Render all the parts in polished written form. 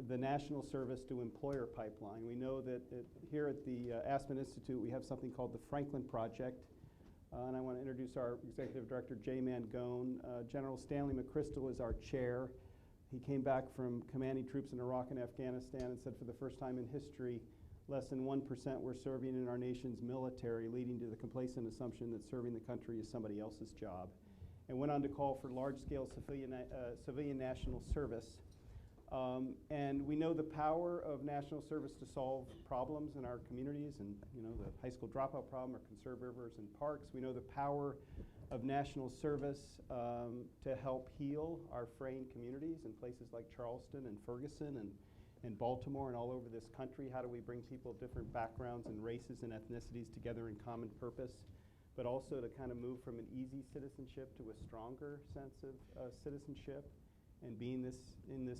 the National Service to Employer pipeline. We know that here at the Aspen Institute we have something called the Franklin Project, and I want to introduce our Executive Director, Jay Mangone. General Stanley McChrystal is our chair. He came back from commanding troops in Iraq and Afghanistan and said for the first time in history, less than 1% were serving in our nation's military, leading to the complacent assumption that serving the country is somebody else's job, and went on to call for large-scale civilian national service. And we know the power of national service to solve problems in our communities, and the high school dropout problem or conserve rivers and parks. We know the power of national service to help heal our fraying communities in places like Charleston and Ferguson and Baltimore and all over this country. How do we bring people of different backgrounds and races and ethnicities together in common purpose, but also to kind of move from an easy citizenship to a stronger sense of citizenship, and being in this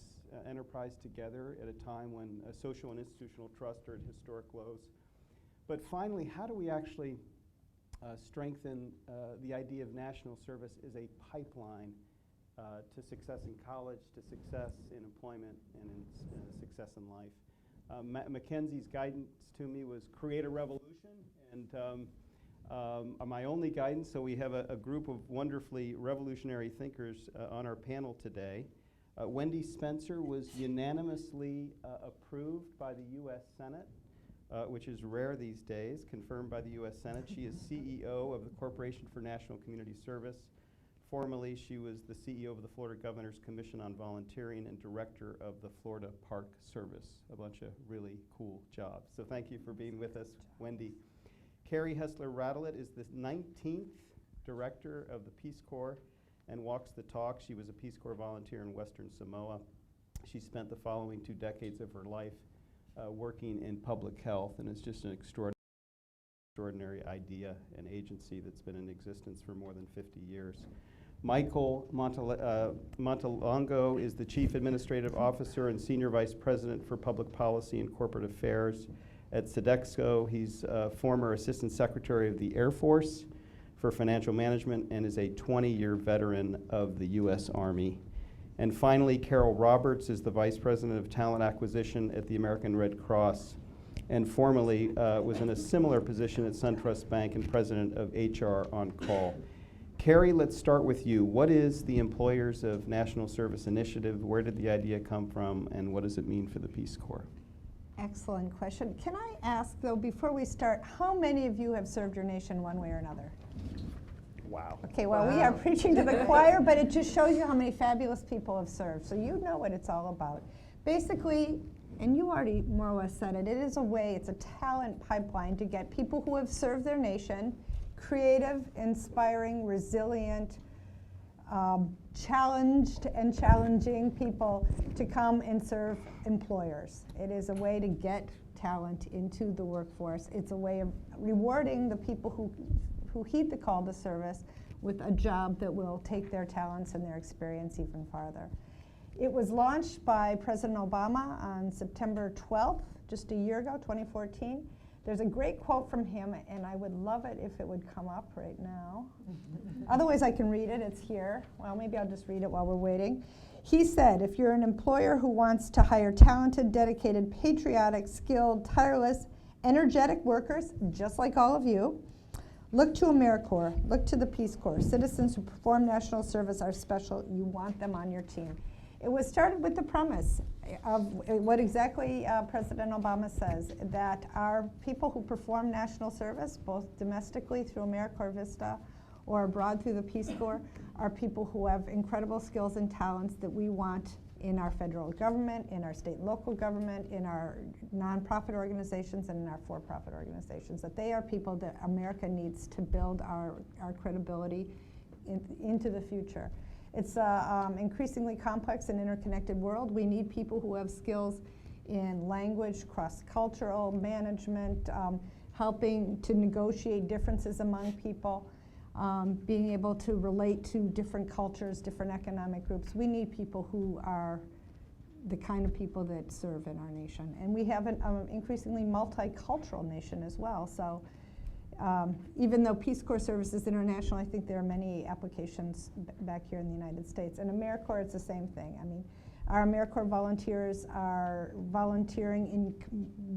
enterprise together at a time when social and institutional trust are at historic lows. But finally, how do we actually strengthen the idea of national service as a pipeline to success in college, to success in employment, and in success in life? Mackenzie's guidance to me was create a revolution, and my only guidance, so we have a group of wonderfully revolutionary thinkers on our panel today. Wendy Spencer was unanimously approved by the U.S. Senate, which is rare these days, confirmed by the U.S. Senate. She is CEO of the Corporation for National Community Service. Formerly, she was the CEO of the Florida Governor's Commission on Volunteering and director of the Florida Park Service. A bunch of really cool jobs. So thank you for being with us, Wendy. Carrie Hessler-Radelet is the 19th director of the Peace Corps and walks the talk. She was a Peace Corps volunteer in Western Samoa. She spent the following 2 decades of her life working in public health, and it's just an extraordinary idea and agency that's been in existence for more than 50 years. Michael Montalongo is the Chief Administrative Officer and Senior Vice President for Public Policy and Corporate Affairs at Sodexo. He's former Assistant Secretary of the Air Force for Financial Management and is a 20-year veteran of the U.S. Army. And finally, Carol Roberts is the Vice President of Talent Acquisition at the American Red Cross, and formerly was in a similar position at SunTrust Bank and President of HR On Call. Carrie, let's start with you. What is the Employers of National Service Initiative? Where did the idea come from, and what does it mean for the Peace Corps? Excellent question. Can I ask, though, before we start, how many of you have served your nation one way or another? Wow. Okay, well, we are preaching to the choir, but it just shows you how many fabulous people have served. So you know what it's all about. Basically, and you already more or less said it, it is a way, it's a talent pipeline to get people who have served their nation, creative, inspiring, resilient, challenged and challenging people to come and serve employers. It is a way to get talent into the workforce. It's a way of rewarding the people who heed the call to service with a job that will take their talents and their experience even farther. It was launched by President Obama on September 12th, just a year ago, 2014. There's a great quote from him, and I would love it if it would come up right now. Otherwise, I can read it. It's here. Well, maybe I'll just read it while we're waiting. He said, if you're an employer who wants to hire talented, dedicated, patriotic, skilled, tireless, energetic workers, just like all of you, look to AmeriCorps, look to the Peace Corps. Citizens who perform national service are special. You want them on your team. It was started with the premise of what exactly President Obama says, that our people who perform national service, both domestically through AmeriCorps Vista or abroad through the Peace Corps, are people who have incredible skills and talents that we want in our federal government, in our state and local government, in our nonprofit organizations, and in our for-profit organizations, that they are people that America needs to build our credibility into the future. It's an increasingly complex and interconnected world. We need people who have skills in language, cross-cultural management, helping to negotiate differences among people, being able to relate to different cultures, different economic groups. We need people who are the kind of people that serve in our nation. And we have an increasingly multicultural nation as well. So even though Peace Corps service is international, I think there are many applications back here in the United States. And AmeriCorps, it's the same thing. I mean, Our AmeriCorps volunteers are volunteering in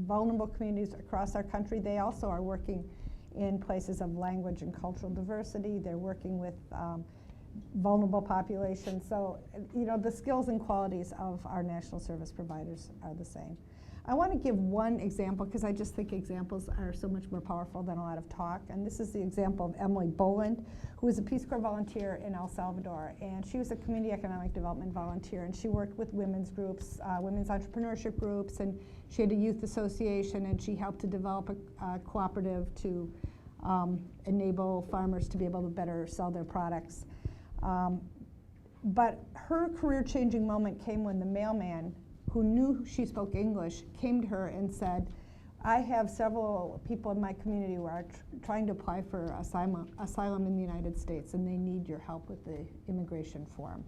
vulnerable communities across our country. They also are working in places of language and cultural diversity. They're working with vulnerable populations. So, you know, the skills and qualities of our national service providers are the same. I want to give one example because I just think examples are so much more powerful than a lot of talk. And this is the example of Emily Boland, who is a Peace Corps volunteer in El Salvador. And she was a community economic development volunteer. And she worked with women's groups, women's entrepreneurship groups. And she had a youth association. And she helped to develop a cooperative to enable farmers to be able to better sell their products. But her career-changing moment came when the mailman, who knew she spoke English, came to her and said, I have several people in my community who are trying to apply for asylum in the United States, and they need your help with the immigration form.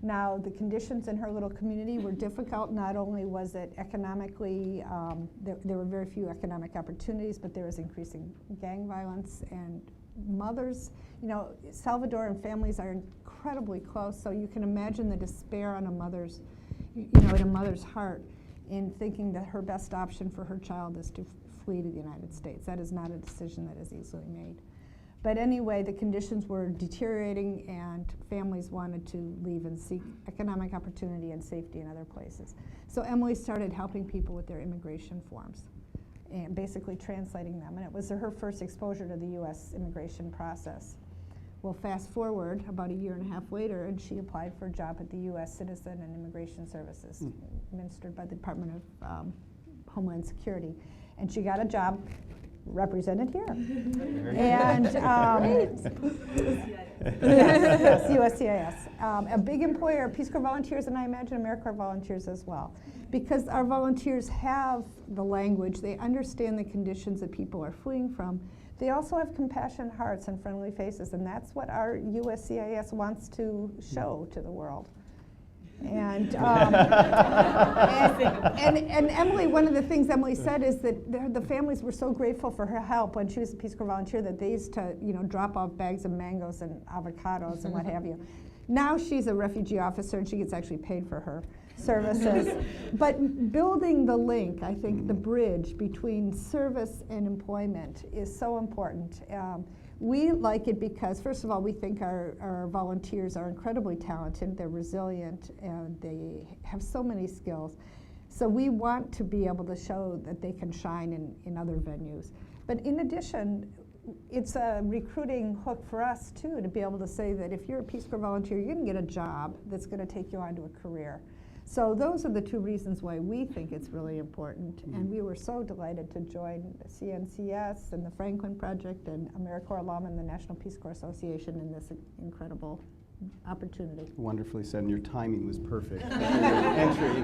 Now, the conditions in her little community were difficult. Not only was it economically, there were very few economic opportunities, but there was increasing gang violence, and mothers, you know, Salvadoran families are incredibly close, so you can imagine the despair on a mother's, in a mother's heart in thinking that her best option for her child is to flee to the United States. That is not a decision that is easily made. But anyway, the conditions were deteriorating and families wanted to leave and seek economic opportunity and safety in other places. So Emily started helping people with their immigration forms and basically translating them. And it was her first exposure to the U.S. immigration process. Well, fast forward about a year and a half later, and she applied for a job at the U.S. Citizen and Immigration Services, administered by the Department of Homeland Security. And she got a job represented here. And yes, USCIS. A big employer, Peace Corps volunteers, and I imagine AmeriCorps volunteers as well. Because our volunteers have the language, they understand the conditions that people are fleeing from. They also have compassionate hearts and friendly faces, and that's what our USCIS wants to show to the world. And, and Emily, one of the things Emily said is that the families were so grateful for her help when she was a Peace Corps volunteer that they used to, drop off bags of mangoes and avocados and what have you. Now she's a refugee officer and she gets actually paid for her services. But building the link, I think the bridge between service and employment is so important. We like it because, first of all, we think our volunteers are incredibly talented, they're resilient, and they have so many skills. So we want to be able to show that they can shine in other venues. But in addition, it's a recruiting hook for us, too, to be able to say that if you're a Peace Corps volunteer, you're going to get a job that's going to take you on to a career. So those are the two reasons why we think it's really important. And we were so delighted to join CNCS and the Franklin Project and AmeriCorps Alum and the National Peace Corps Association in this incredible opportunity. Wonderfully said, and your timing was perfect. Entry,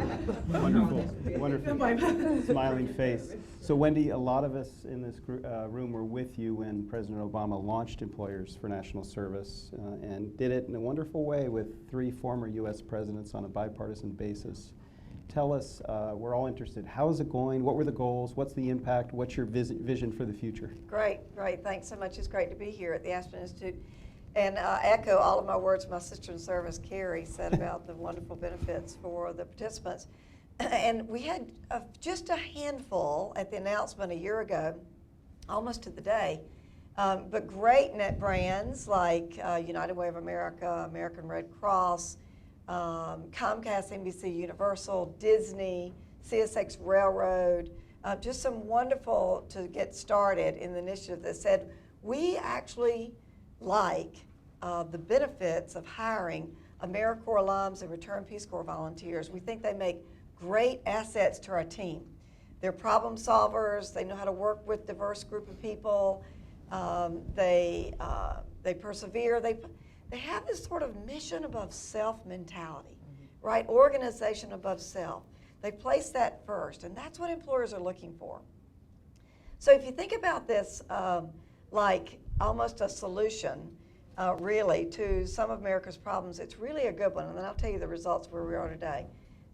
wonderful, smiling face. So Wendy, a lot of us in this room were with you when President Obama launched Employers for National Service and did it in a wonderful way with 3 former U.S. presidents on a bipartisan basis. Tell us, we're all interested, how is it going? What were the goals? What's the impact? What's your vision for the future? Great. Thanks so much. It's great to be here at the Aspen Institute. And echo all of my words my sister in service, Carrie, said about the wonderful benefits for the participants. And we had just a handful at the announcement a year ago, almost to the day, but great net brands like United Way of America, American Red Cross, Comcast, NBC Universal, Disney, CSX Railroad, just some wonderful to get started in the initiative that said, we actually like the benefits of hiring AmeriCorps alums and returned Peace Corps volunteers. We think they make great assets to our team. They're problem solvers. They know how to work with diverse group of people. They persevere. They have this sort of mission above self mentality, right? Organization above self. They place that first, and that's what employers are looking for. So if you think about this like almost a solution, really, to some of America's problems, it's really a good one, and then I'll tell you the results where we are today.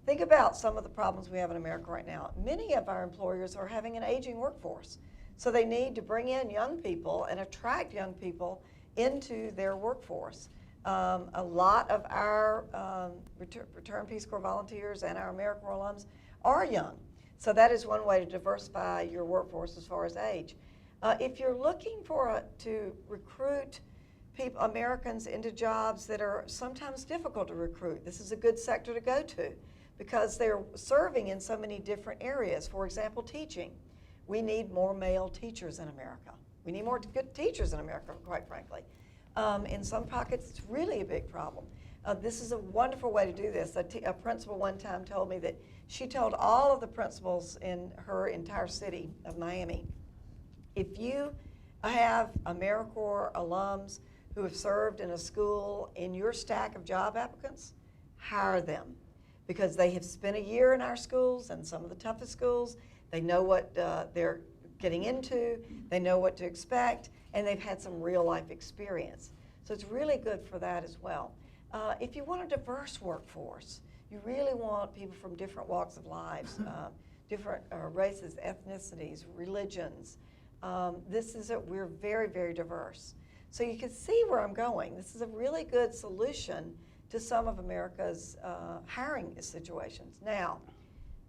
Think about some of the problems we have in America right now. Many of our employers are having an aging workforce, so they need to bring in young people and attract young people into their workforce. A lot of our return Peace Corps volunteers and our AmeriCorps alums are young. So that is one way to diversify your workforce as far as age. If you're looking to recruit Americans into jobs that are sometimes difficult to recruit, this is a good sector to go to because they're serving in so many different areas. For example, teaching. We need more male teachers in America. We need more good teachers in America, quite frankly. In some pockets, it's really a big problem. This is a wonderful way to do this. A principal one time told me that she told all of the principals in her entire city of Miami, if you have AmeriCorps alums who have served in a school in your stack of job applicants, hire them because they have spent a year in our schools and some of the toughest schools. They know what they're getting into, they know what to expect, and they've had some real life experience. So it's really good for that as well. If you want a diverse workforce, you really want people from different walks of lives, different races, ethnicities, religions. We're very, very diverse. So you can see where I'm going. This is a really good solution to some of America's hiring situations. Now,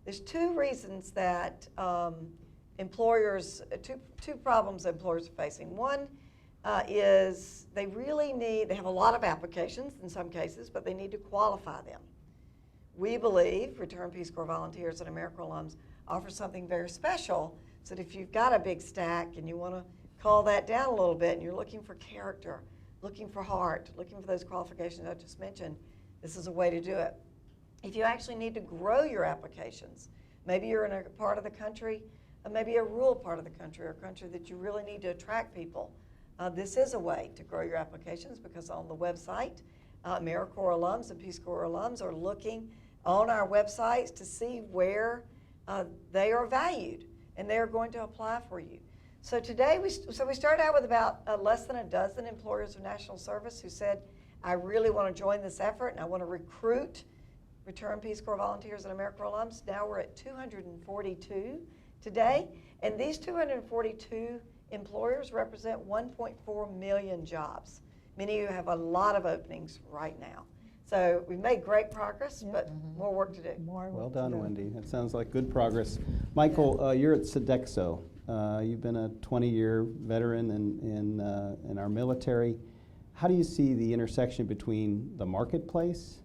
there's two reasons that two problems employers are facing. One is they have a lot of applications in some cases, but they need to qualify them. We believe Return Peace Corps volunteers and AmeriCorps alums offer something very special, so that if you've got a big stack and you want to call that down a little bit and you're looking for character, looking for heart, looking for those qualifications I just mentioned, this is a way to do it. If you actually need to grow your applications, maybe you're in a part of the country, maybe a rural part of the country or a country that you really need to attract people, this is a way to grow your applications because on the website, AmeriCorps alums and Peace Corps alums are looking on our websites to see where they are valued, and they're going to apply for you. So today, we started out with about less than a dozen employers of national service who said, I really want to join this effort and I want to recruit Return Peace Corps volunteers and AmeriCorps alums. Now we're at 242 today, and these 242 employers represent 1.4 million jobs. Many of you have a lot of openings right now. So we've made great progress, but more work to do. Well done, Wendy. That sounds like good progress. Michael, you're at Sodexo. You've been a 20-year veteran in our military. How do you see the intersection between the marketplace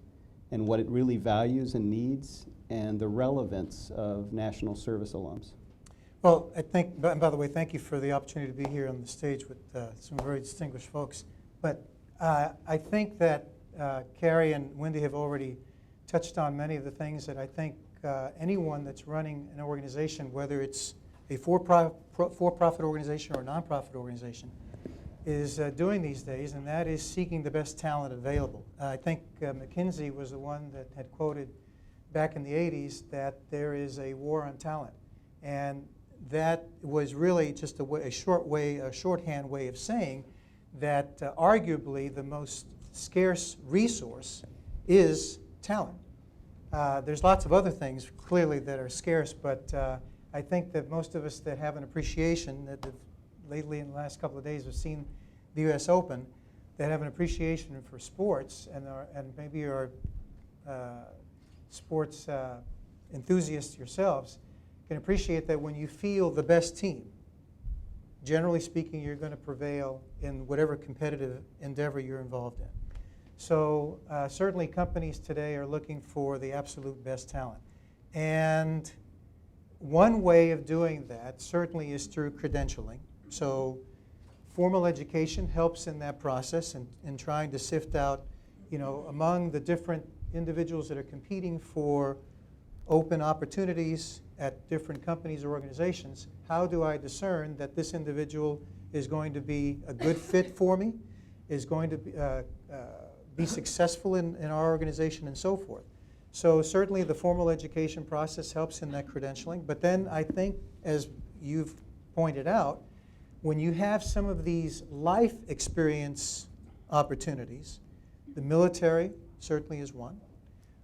and what it really values and needs and the relevance of national service alums? Well, I think, and by the way, thank you for the opportunity to be here on the stage with some very distinguished folks. But I think that Carrie and Wendy have already touched on many of the things that I think anyone that's running an organization, whether it's a for-profit organization or a nonprofit organization, is doing these days, and that is seeking the best talent available. I think McKinsey was the one that had quoted back in the 80s that there is a war on talent. And that was really just a shorthand way of saying that arguably the most scarce resource is talent. There's lots of other things clearly that are scarce, but I think that most of us that have an appreciation that lately in the last couple of days have seen the U.S. Open, that have an appreciation for sports and maybe are sports enthusiasts yourselves, can appreciate that when you feel the best team, generally speaking, you're going to prevail in whatever competitive endeavor you're involved in. So certainly companies today are looking for the absolute best talent. And one way of doing that certainly is through credentialing. So formal education helps in that process in trying to sift out, among the different individuals that are competing for open opportunities at different companies or organizations, how do I discern that this individual is going to be a good fit for me, is going to be successful in our organization, and so forth. So certainly the formal education process helps in that credentialing. But then I think, as you've pointed out, when you have some of these life experience opportunities, the military certainly is one.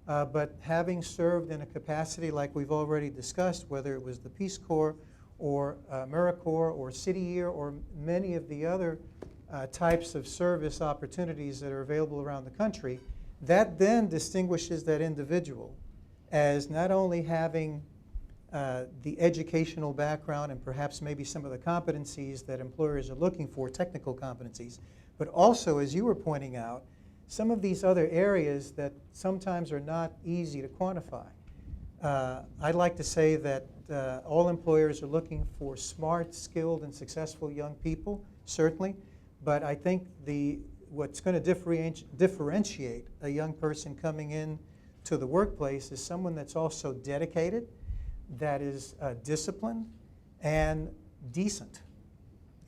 But having served in a capacity like we've already discussed, whether it was the Peace Corps or AmeriCorps or City Year or many of the other types of service opportunities that are available around the country, that then distinguishes that individual as not only having the educational background and perhaps maybe some of the competencies that employers are looking for, technical competencies, but also, as you were pointing out, some of these other areas that sometimes are not easy to quantify. I'd like to say that all employers are looking for smart, skilled, and successful young people, certainly, but I think what's going to differentiate a young person coming in to the workplace is someone that's also dedicated, that is disciplined, and decent.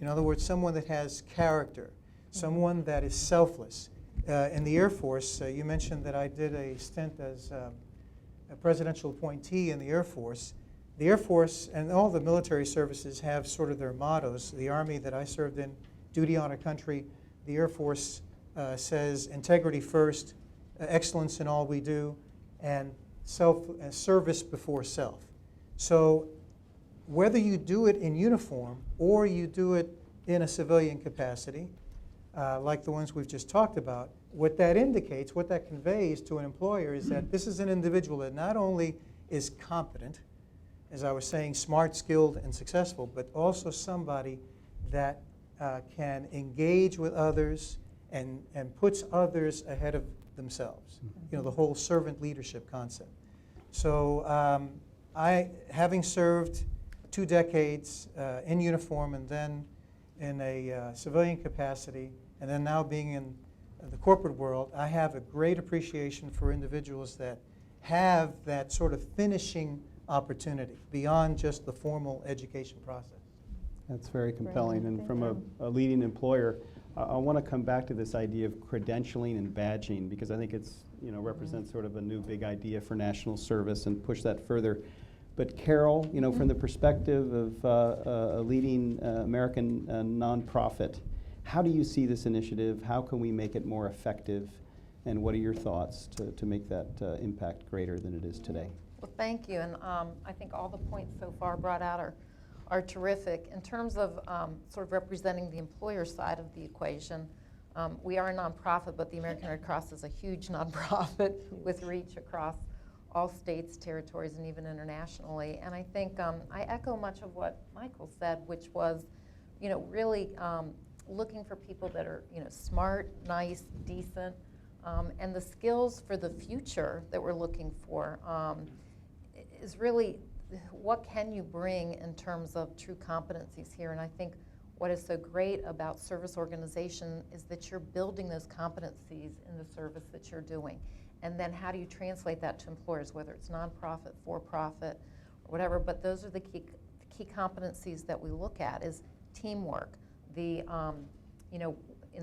In other words, someone that has character, someone that is selfless. In the Air Force, you mentioned that I did a stint as a presidential appointee in the Air Force. The Air Force and all the military services have sort of their mottos. The Army that I served in, duty, honor, country. The Air Force says integrity first, excellence in all we do, and service before self. So whether you do it in uniform or you do it in a civilian capacity, like the ones we've just talked about, what that indicates, what that conveys to an employer is that this is an individual that not only is competent, as I was saying, smart, skilled, and successful, but also somebody that can engage with others and puts others ahead of themselves. You know, the whole servant leadership concept. So having served 2 decades in uniform and then in a civilian capacity, and then now being in the corporate world, I have a great appreciation for individuals that have that sort of finishing opportunity beyond just the formal education process. That's very compelling. Brilliant. And from a leading employer, I want to come back to this idea of credentialing and badging, because I think it's, represents sort of a new big idea for national service, and push that further. But Carol, from the perspective of a leading American nonprofit, how do you see this initiative? How can we make it more effective? And what are your thoughts to make that impact greater than it is today? Well, thank you. And I think all the points so far brought out are terrific. In terms of sort of representing the employer side of the equation, we are a nonprofit, but the American Red Cross is a huge nonprofit with reach across all states, territories, and even internationally. And I think I echo much of what Michael said, which was, really looking for people that are, smart, nice, decent, and the skills for the future that we're looking for is really what can you bring in terms of true competencies here. And I think what is so great about service organization is that you're building those competencies in the service that you're doing. And then how do you translate that to employers, whether it's nonprofit, for-profit, or whatever. But those are the key competencies that we look at is teamwork. In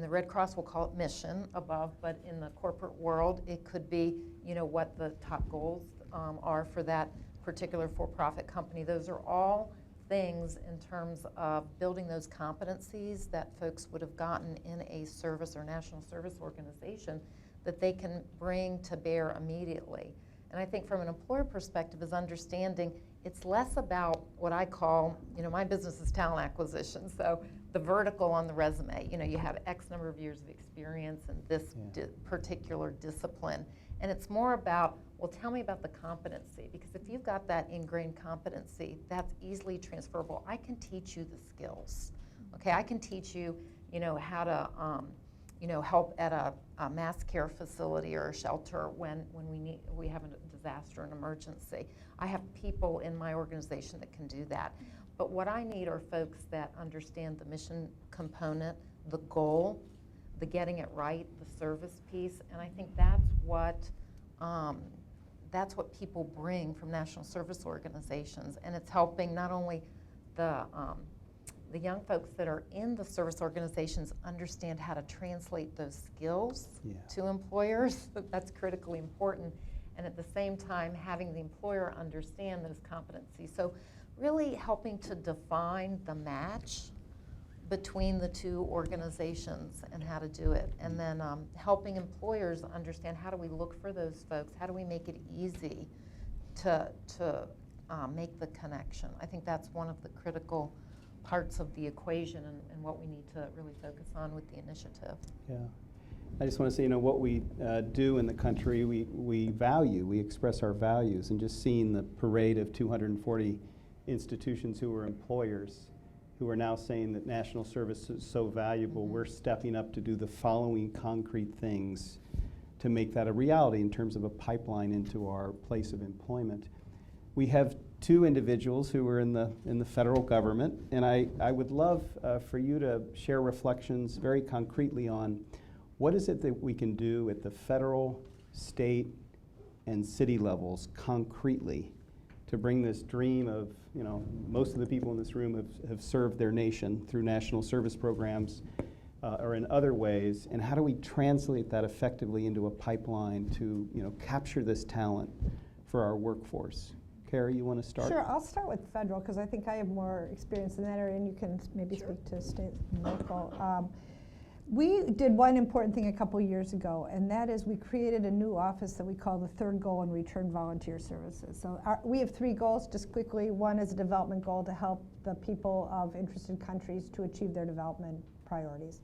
the Red Cross, we'll call it mission above, but in the corporate world, it could be, what the top goals are for that particular for-profit company. Those are all things in terms of building those competencies that folks would have gotten in a service or national service organization that they can bring to bear immediately. And I think from an employer perspective is understanding it's less about what I call, my business is talent acquisition, so the vertical on the resume, you have X number of years of experience in this particular discipline. And it's more about, well, tell me about the competency, because if you've got that ingrained competency, that's easily transferable. I can teach you the skills, okay? I can teach you, how to, help at a mass care facility or a shelter when we have a disaster, an emergency. I have people in my organization that can do that. But what I need are folks that understand the mission component, the goal, the getting it right, the service piece, and I think that's what people bring from national service organizations, and it's helping not only the young folks that are in the service organizations understand how to translate those skills to employers. That's critically important, and at the same time having the employer understand those competencies. So really helping to define the match between the two organizations and how to do it, and then helping employers understand how do we look for those folks, how do we make it easy to make the connection. I think that's one of the critical parts of the equation and what we need to really focus on with the initiative. Yeah. I just want to say, what we do in the country, we value, we express our values, and just seeing the parade of 240 institutions who are employers, who are now saying that national service is so valuable, we're stepping up to do the following concrete things to make that a reality in terms of a pipeline into our place of employment. We have two individuals who are in the federal government, and I would love for you to share reflections very concretely on what is it that we can do at the federal, state, and city levels concretely to bring this dream of, most of the people in this room have served their nation through national service programs or in other ways, and how do we translate that effectively into a pipeline to, capture this talent for our workforce? Carrie, you want to start? Sure, I'll start with federal because I think I have more experience in that area, and you can maybe Sure. speak to state and local. We did one important thing a couple years ago, and that is we created a new office that we call the third goal in return volunteer services. So we have three goals, just quickly. One is a development goal to help the people of interested countries to achieve their development priorities.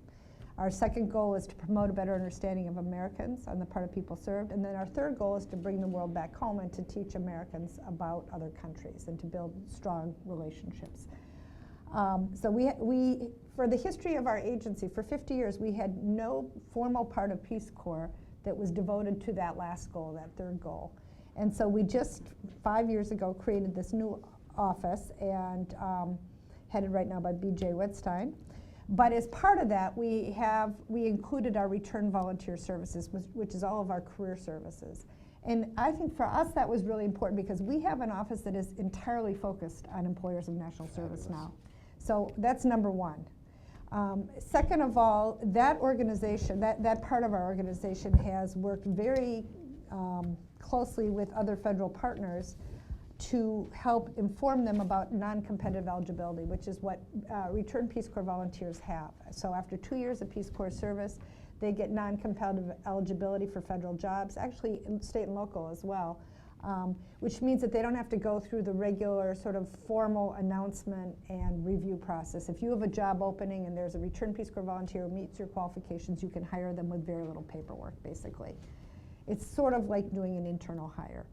Our second goal is to promote a better understanding of Americans on the part of people served. And then our third goal is to bring the world back home and to teach Americans about other countries and to build strong relationships. So we, for the history of our agency, for 50 years, we had no formal part of Peace Corps that was devoted to that last goal, that third goal. And so we just 5 years ago created this new office, and headed right now by B.J. Wittstein. But as part of that, we included our return volunteer services, which is all of our career services. And I think for us that was really important because we have an office that is entirely focused on employers of national service now. So that's number one. Second of all, that organization, that part of our organization has worked very closely with other federal partners to help inform them about non-competitive eligibility, which is what Return Peace Corps volunteers have. So after 2 years of Peace Corps service, they get non-competitive eligibility for federal jobs, actually in state and local as well, which means that they don't have to go through the regular sort of formal announcement and review process. If you have a job opening and there's a Return Peace Corps volunteer who meets your qualifications, you can hire them with very little paperwork, basically. It's sort of like doing an internal hire.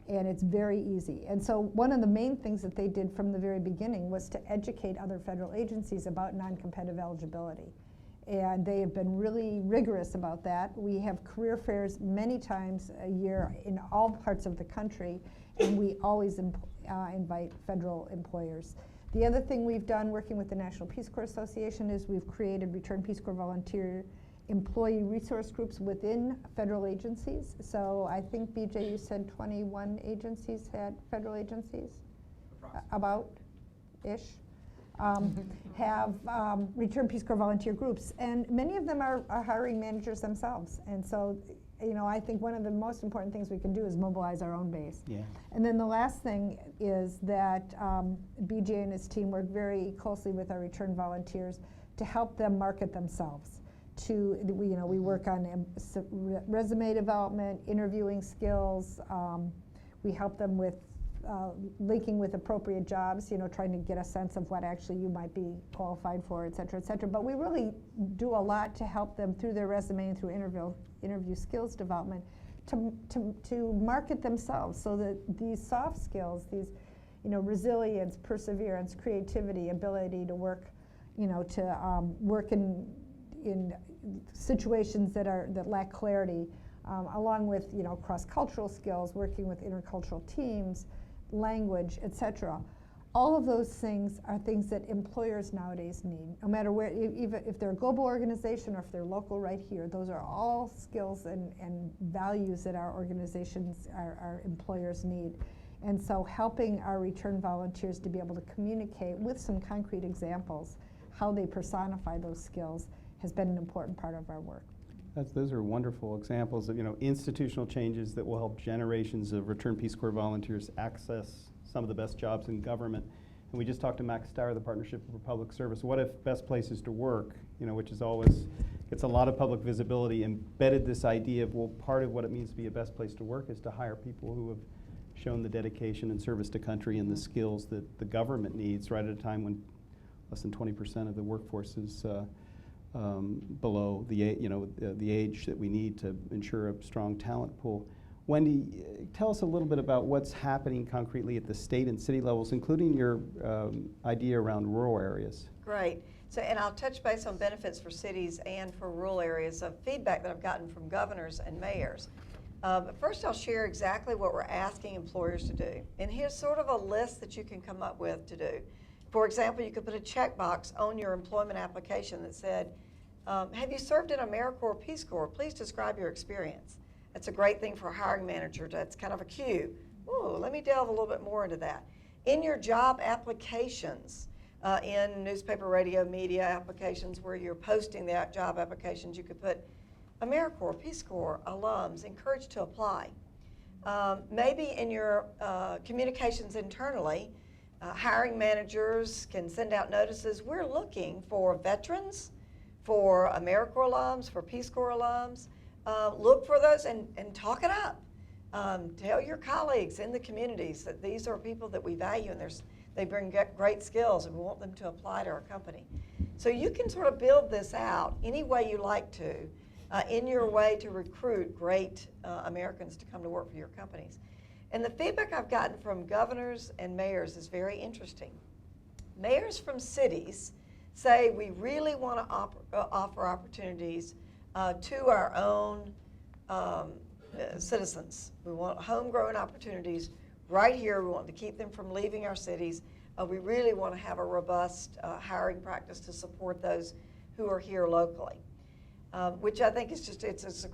And it's very easy. And so one of the main things that they did from the very beginning was to educate other federal agencies about non-competitive eligibility. And they have been really rigorous about that. We have career fairs many times a year in all parts of the country, and we always invite federal employers. The other thing we've done working with the National Peace Corps Association is we've created Return Peace Corps volunteer employee resource groups within federal agencies. So I think, BJ, you said 21 agencies had, federal agencies? About-ish. Have Return Peace Corps volunteer groups. And many of them are hiring managers themselves. And so, I think one of the most important things we can do is mobilize our own base. Yeah. And then the last thing is that BJ and his team work very closely with our return volunteers to help them market themselves. We work on resume development, interviewing skills. We help them with linking with appropriate jobs, trying to get a sense of what actually you might be qualified for, et cetera, et cetera. But we really do a lot to help them through their resume and through interview skills development to market themselves so that these soft skills, these resilience, perseverance, creativity, ability to work, to work in situations that lack clarity, along with cross-cultural skills, working with intercultural teams, language, etc. All of those things are things that employers nowadays need, no matter where, even if they're a global organization or if they're local right here. Those are all skills and values that our organizations, our employers need. And so helping our return volunteers to be able to communicate with some concrete examples how they personify those skills has been an important part of our work. Those are wonderful examples of institutional changes that will help generations of Return Peace Corps volunteers access some of the best jobs in government. And we just talked to Max Steyer, the Partnership for Public Service. What if Best Places to Work, which is always gets a lot of public visibility, embedded this idea of, well, part of what it means to be a best place to work is to hire people who have shown the dedication and service to country and the skills that the government needs right at a time when less than 20% of the workforce is below the age that we need to ensure a strong talent pool. Wendy, tell us a little bit about what's happening concretely at the state and city levels, including your idea around rural areas. Great. So, and I'll touch base on benefits for cities and for rural areas of feedback that I've gotten from governors and mayors. But first I'll share exactly what we're asking employers to do. And here's sort of a list that you can come up with to do. For example, you could put a checkbox on your employment application that said, have you served in AmeriCorps or Peace Corps? Please describe your experience. That's a great thing for a hiring manager. That's kind of a cue. Ooh, let me delve a little bit more into that. In your job applications, in newspaper, radio, media applications where you're posting the job applications, you could put AmeriCorps, Peace Corps, alums, encouraged to apply. Maybe in your communications internally, hiring managers can send out notices. We're looking for veterans, for AmeriCorps alums, for Peace Corps alums. Look for those and talk it up. Tell your colleagues in the communities that these are people that we value and they bring great skills and we want them to apply to our company. So you can sort of build this out any way you like to in your way to recruit great Americans to come to work for your companies. And the feedback I've gotten from governors and mayors is very interesting. Mayors from cities say we really want to offer opportunities to our own citizens. We want homegrown opportunities right here. We want to keep them from leaving our cities. We really want to have a robust hiring practice to support those who are here locally, which I think is it's a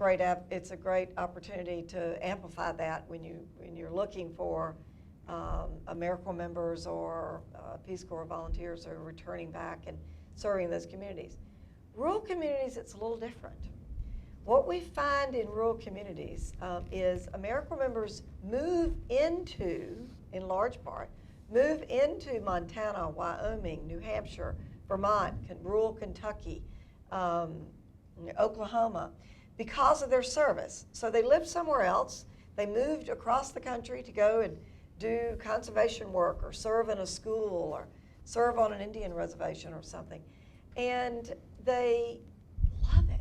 great opportunity to amplify that when you're looking for AmeriCorps members or Peace Corps volunteers who are returning back and serving those communities. Rural communities, it's a little different. What we find in rural communities is AmeriCorps members move into, in large part, move into Montana, Wyoming, New Hampshire, Vermont, rural Kentucky, Oklahoma, because of their service. So they lived somewhere else. They moved across the country to go and do conservation work or serve in a school or serve on an Indian reservation or something. And they love it.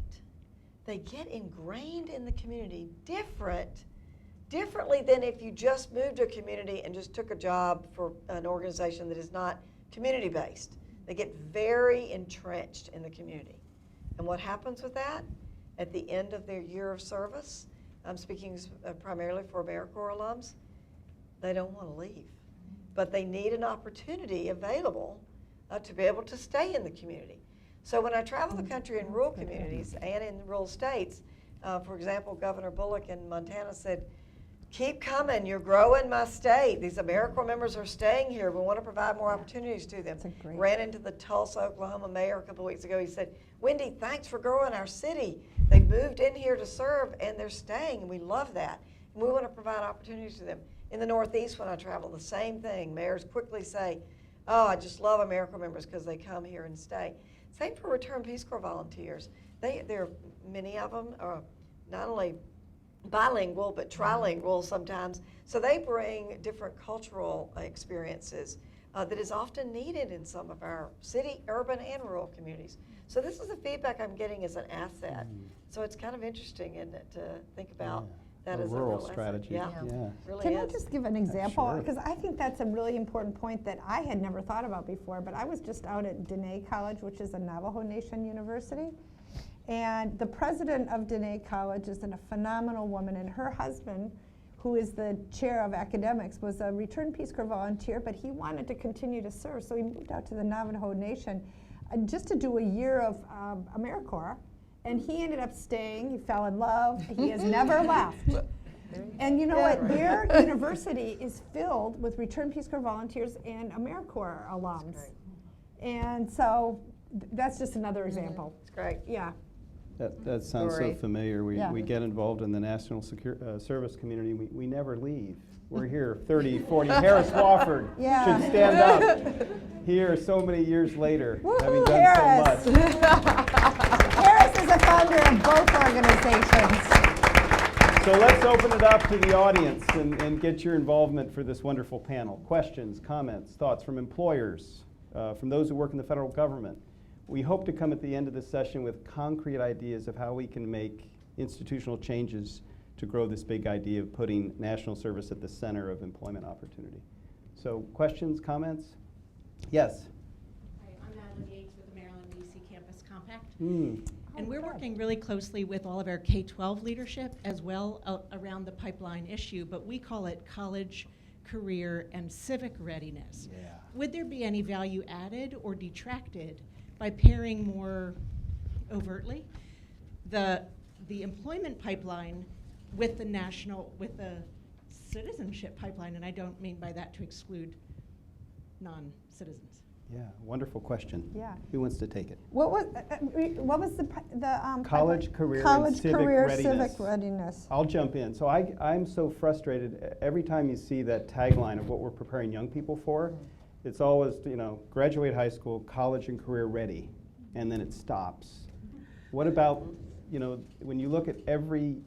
They get ingrained in the community differently than if you just moved to a community and just took a job for an organization that is not community-based. They get very entrenched in the community. And what happens with that? At the end of their year of service, I'm speaking primarily for AmeriCorps alums, they don't want to leave. But they need an opportunity available to be able to stay in the community. So when I travel the country in rural communities and in rural states, for example, Governor Bullock in Montana said, keep coming, you're growing my state. These AmeriCorps members are staying here. We want to provide more opportunities to them. Ran into the Tulsa, Oklahoma mayor a couple of weeks ago. He said, Wendy, thanks for growing our city. They moved in here to serve and they're staying and we love that. And we want to provide opportunities to them. In the Northeast when I travel, the same thing. Mayors quickly say, oh, I just love AmeriCorps members because they come here and stay. Same for Return Peace Corps volunteers. Many of them are not only bilingual but trilingual sometimes, so they bring different cultural experiences that is often needed in some of our city, urban, and rural communities. So this is the feedback I'm getting as an asset. So it's kind of interesting, isn't it, to think about that as a rural real strategy. asset. Really Can is. I just give an example? Sure. Because I think that's a really important point that I had never thought about before, but I was just out at Dene College, which is a Navajo Nation university, and the president of Dene College is a phenomenal woman, and her husband, who is the chair of academics, was a returned Peace Corps volunteer, but he wanted to continue to serve, so he moved out to the Navajo Nation just to do a year of AmeriCorps. And he ended up staying. He fell in love. He has never left. And you know what? Their university is filled with returned Peace Corps volunteers and AmeriCorps alums. And so that's just another example. It's great. Yeah. That sounds so familiar. We get involved in the national service community. We never leave. We're here 30, 40. Harris Wofford should stand up here so many years later, having done Harris. so much. Harris is a founder of both organizations. So let's open it up to the audience and get your involvement for this wonderful panel. Questions, comments, thoughts from employers, from those who work in the federal government. We hope to come at the end of this session with concrete ideas of how we can make institutional changes to grow this big idea of putting national service at the center of employment opportunity. So questions, comments? Yes? Hi, I'm Madeline Yates with the Maryland DC Campus Compact. Oh, And we're good. working really closely with all of our K-12 leadership as well around the pipeline issue, but we call it college, career, and civic readiness. Yeah. Would there be any value added or detracted by pairing more overtly the employment pipeline with the citizenship pipeline? And I don't mean by that to exclude non-citizens. Yeah, wonderful question. Yeah. Who wants to take it? What was the College, career, and college, civic career, readiness. civic readiness? I'll jump in. So I'm so frustrated every time you see that tagline of what we're preparing young people for. It's always, graduate high school, college and career ready, and then it stops. What about, when you look at every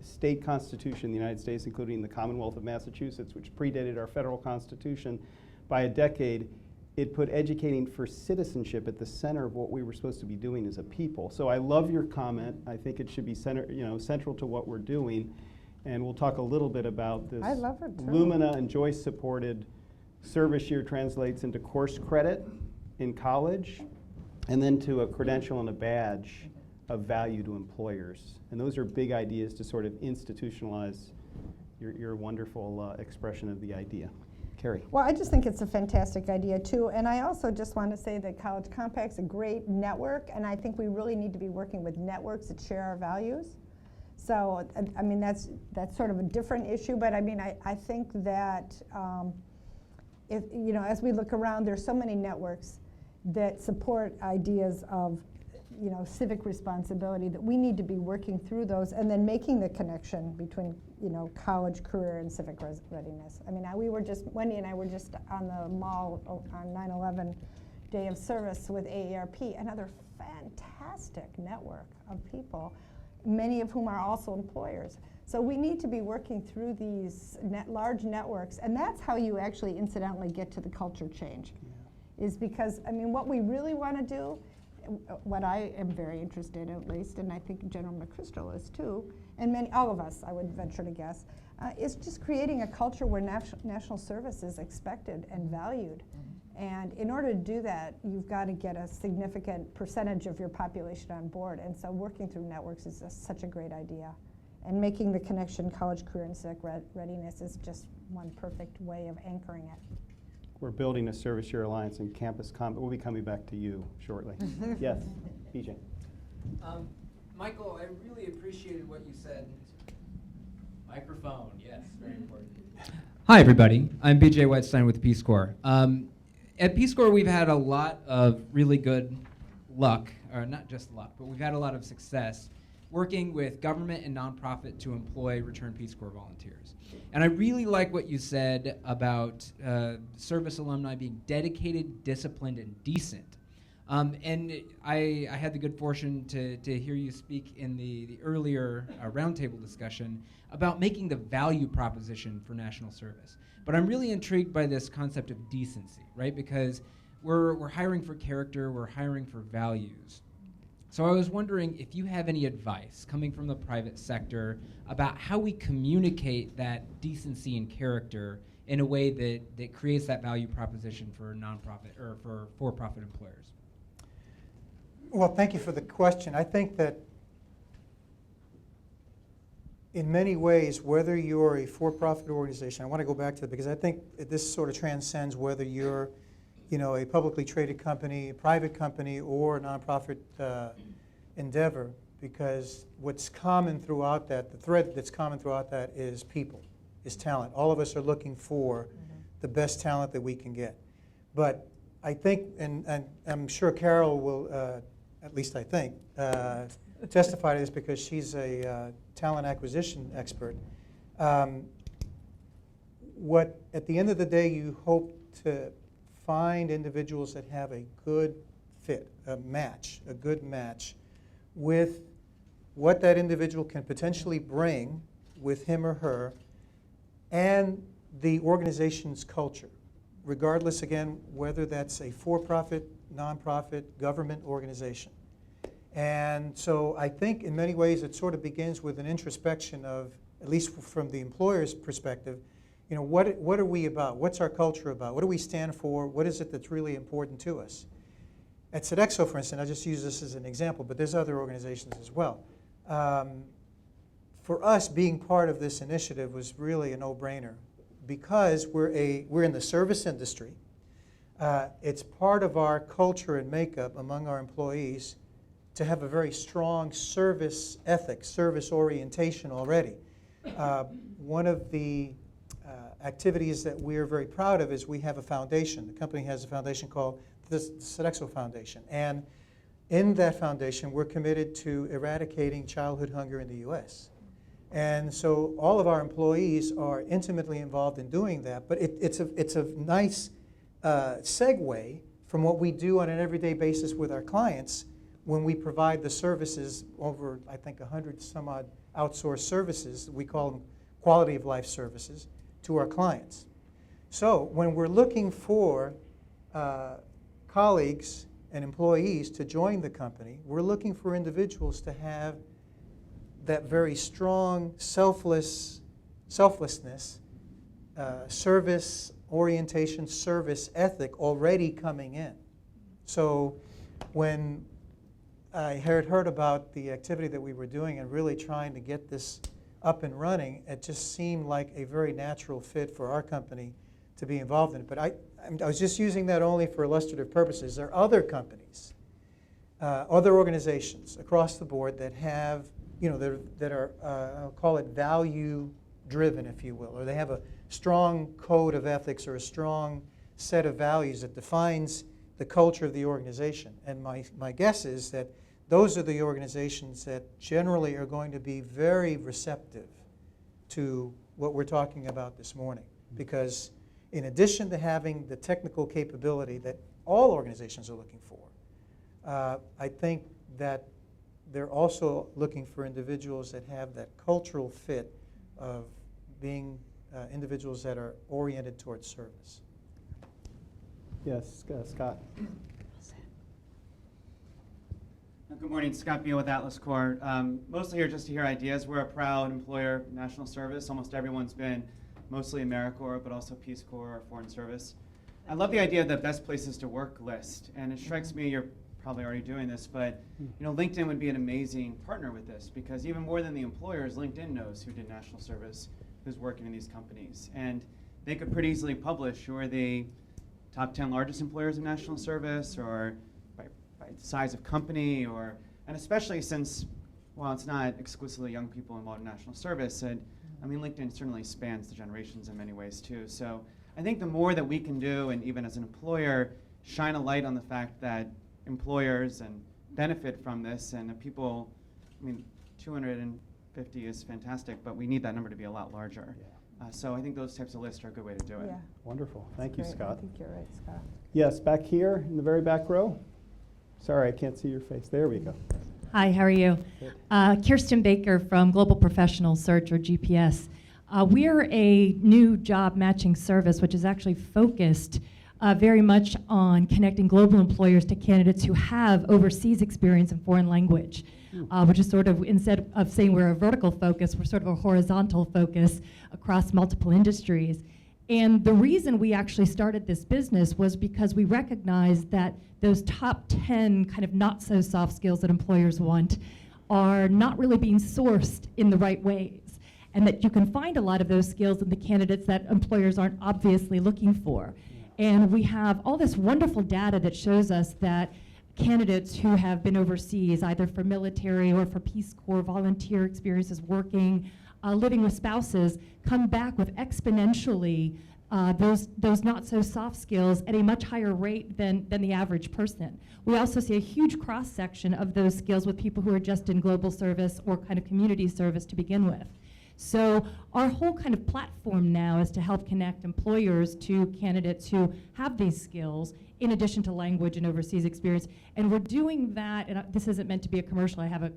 state constitution in the United States, including the Commonwealth of Massachusetts, which predated our federal constitution by a decade, it put educating for citizenship at the center of what we were supposed to be doing as a people. So I love your comment. I think it should be central to what we're doing. And we'll talk a little bit about this. I love it, too. Lumina and Joyce supported service year translates into course credit in college, and then to a credential and a badge of value to employers. And those are big ideas to sort of institutionalize your wonderful expression of the idea. Carrie. Well, I just think it's a fantastic idea, too. And I also just want to say that College Compact's a great network, and I think we really need to be working with networks that share our values. So, I mean, that's sort of a different issue, but I mean, I think that, as we look around, there's so many networks that support ideas of, civic responsibility that we need to be working through those and then making the connection between, college, career, and civic readiness. I mean, Wendy and I were just on the mall on 9/11 Day of Service with AARP, another fantastic network of people, many of whom are also employers. So we need to be working through these large networks, and that's how you actually incidentally get to the culture change. Yeah. Is because, I mean, what we really want to do, what I am very interested in at least, and I think General McChrystal is too, and all of us, I would venture to guess, is just creating a culture where national service is expected and valued. Mm-hmm. And in order to do that, you've got to get a significant percentage of your population on board. And so working through networks is such a great idea. And making the connection college, career, and civic readiness is just one perfect way of anchoring it. We're building a service year alliance in campus we'll be coming back to you shortly. Yes, BJ. Michael, I really appreciated what you said. Microphone, yes, very important. Hi, everybody. I'm BJ Whitestein with Peace Corps. At Peace Corps, we've had a lot of really good luck, or not just luck, but we've had a lot of success working with government and nonprofit to employ returned Peace Corps volunteers. And I really like what you said about service alumni being dedicated, disciplined, and decent. And I had the good fortune to hear you speak in the earlier roundtable discussion about making the value proposition for national service. But I'm really intrigued by this concept of decency, right? Because we're hiring for character, we're hiring for values. So I was wondering if you have any advice coming from the private sector about how we communicate that decency and character in a way that creates that value proposition for nonprofit or for for-profit employers. Well, thank you for the question. I think that in many ways, whether you're a for-profit organization, I want to go back to it because I think this sort of transcends whether you're a publicly traded company, a private company, or a nonprofit endeavor, because what's common throughout that, the thread that's common throughout that is people, is talent. All of us are looking for the best talent that we can get. But I think, and I'm sure Carol will, at least I think, testify to this because she's a talent acquisition expert. What, at the end of the day, you hope to find individuals that have a good fit, a good match with what that individual can potentially bring with him or her and the organization's culture. regardless, again, whether that's a for-profit, nonprofit, government organization. And so I think in many ways it sort of begins with an introspection of, at least from the employer's perspective, you know, what are we about? What's our culture about? What do we stand for? What is it that's really important to us? At Sodexo, for instance, I just use this as an example, but there's other organizations as well. For us, being part of this initiative was really a no-brainer because we're in the service industry. It's part of our culture and makeup among our employees to have a very strong service ethic, service orientation already. One of the activities that we're very proud of is we have a foundation. The company has a foundation called the Sodexo Foundation. And in that foundation, we're committed to eradicating childhood hunger in the U.S. And so all of our employees are intimately involved in doing that. But it's a nice segue from what we do on an everyday basis with our clients when we provide the services over, I think, 100 some odd outsourced services. We call them quality of life services to our clients. So when we're looking for colleagues and employees to join the company, we're looking for individuals to have that very strong selflessness, service orientation, service ethic already coming in. So when I heard about the activity that we were doing and really trying to get this up and running, it just seemed like a very natural fit for our company to be involved in it. But I was just using that only for illustrative purposes. There are other companies, other organizations across the board that have, you know, that are, I'll call it value-driven, if you will, or they have a strong code of ethics or a strong set of values that defines the culture of the organization. And my guess is that those are the organizations that generally are going to be very receptive to what we're talking about this morning. Because in addition to having the technical capability that all organizations are looking for, I think that they're also looking for individuals that have that cultural fit of being individuals that are oriented towards service. Yes, Scott. Good morning, Scott Beal with Atlas Corps. Mostly here just to hear ideas. We're a proud employer, national service. Almost everyone's been mostly AmeriCorps, but also Peace Corps or Foreign Service. I love the idea of the best places to work list, and it strikes me, you're probably already doing this, but you know, LinkedIn would be an amazing partner with this because even more than the employers, LinkedIn knows who did national service, who's working in these companies, and they could pretty easily publish who are the top 10 largest employers of national service, or by size of company, or, and especially since, while it's not exclusively young people involved in national service, I mean, LinkedIn certainly spans the generations in many ways too. So I think the more that we can do, and even as an employer, shine a light on the fact that employers and benefit from this, and that people, I mean, 250 is fantastic, but we need that number to be a lot larger. Yeah. So I think those types of lists are a good way to do it. Yeah. Wonderful. Thank you, Great. Scott. I think you're right, Scott. Yes, back here in the very back row. Sorry, I can't see your face. There we go. Hi, how are you? Kirsten Baker from Global Professional Search, or GPS. We're a new job matching service which is actually focused very much on connecting global employers to candidates who have overseas experience in foreign language, which is sort of, instead of saying we're a vertical focus, we're sort of a horizontal focus across multiple industries. And the reason we actually started this business was because we recognized that those top 10 kind of not so soft skills that employers want are not really being sourced in the right ways, and that you can find a lot of those skills in the candidates that employers aren't obviously looking for. And we have all this wonderful data that shows us that candidates who have been overseas, either for military or for Peace Corps volunteer experiences working, living with spouses, come back with exponentially those not so soft skills at a much higher rate than the average person. We also see a huge cross section of those skills with people who are just in global service or kind of community service to begin with. So our whole kind of platform now is to help connect employers to candidates who have these skills in addition to language and overseas experience. And we're doing that, and this isn't meant to be a commercial, I have a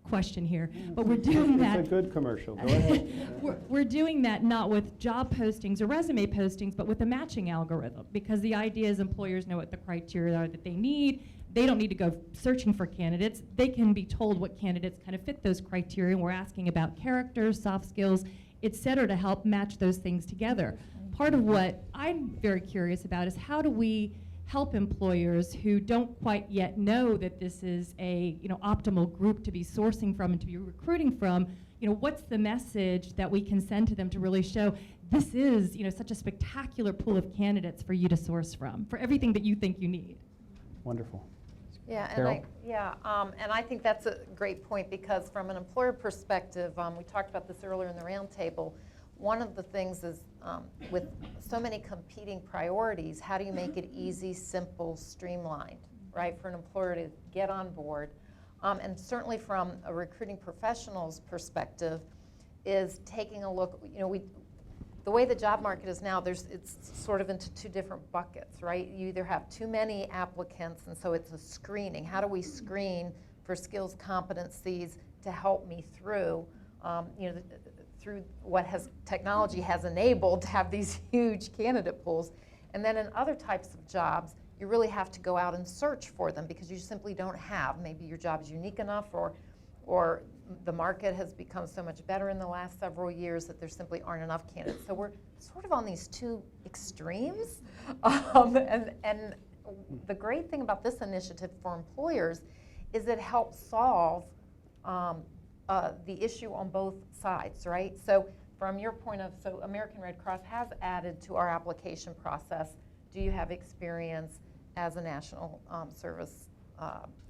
question here, but we're doing that. It's a good commercial. Go ahead. We're doing that not with job postings or resume postings, but with a matching algorithm, because the idea is employers know what the criteria are that they need. They don't need to go searching for candidates. They can be told what candidates kind of fit those criteria. We're asking about character, soft skills, et cetera, to help match those things together. Part of what I'm very curious about is how do we help employers who don't quite yet know that this is a optimal group to be sourcing from and to be recruiting from. What's the message that we can send to them to really show this is such a spectacular pool of candidates for you to source from for everything that you think you need. Wonderful. Yeah, Carol? and I think that's a great point, because from an employer perspective, we talked about this earlier in the roundtable. One of the things is with so many competing priorities, how do you make it easy, simple, streamlined, right, for an employer to get on board? And certainly from a recruiting professional's perspective, is taking a look. The way the job market is now, it's sort of into two different buckets, right? You either have too many applicants, and so it's a screening. How do we screen for skills, competencies to help me through, through what technology has enabled to have these huge candidate pools? And then in other types of jobs, you really have to go out and search for them, because you simply don't have. Maybe your job is unique enough, or the market has become so much better in the last several years that there simply aren't enough candidates. So we're sort of on these two extremes. And the great thing about this initiative for employers is it helps solve the issue on both sides, right? So from your point of, so American Red Cross has added to our application process, do you have experience as a national service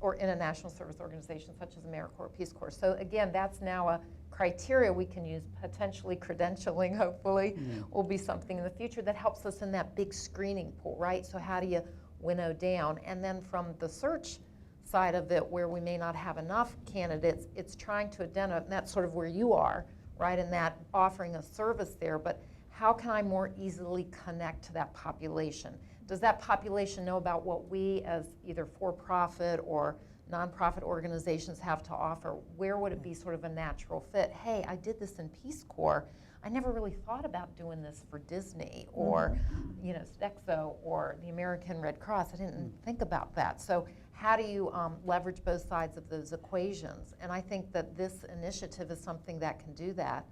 or in a national service organization such as AmeriCorps or Peace Corps? So again, that's now a criteria we can use. Potentially credentialing, hopefully, will be something in the future that helps us in that big screening pool, right? So how do you winnow down? And then from the search side of it, where we may not have enough candidates, it's trying to identify, and that's sort of where you are, right, in that offering a service there, but how can I more easily connect to that population? Does that population know about what we as either for-profit or nonprofit organizations have to offer? Where would it be sort of a natural fit? Hey, I did this in Peace Corps. I never really thought about doing this for Disney or Stexo or the American Red Cross. I didn't think about that. So how do you leverage both sides of those equations? And I think that this initiative is something that can do that,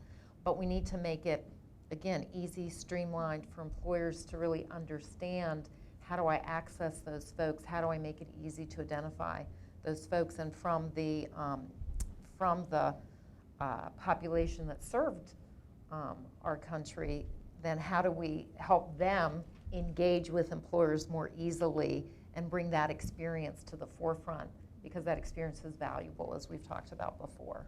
but we need to make it, again, easy, streamlined for employers to really understand, how do I access those folks? How do I make it easy to identify those folks? And from the population that served our country, then how do we help them engage with employers more easily and bring that experience to the forefront, because that experience is valuable, as we've talked about before.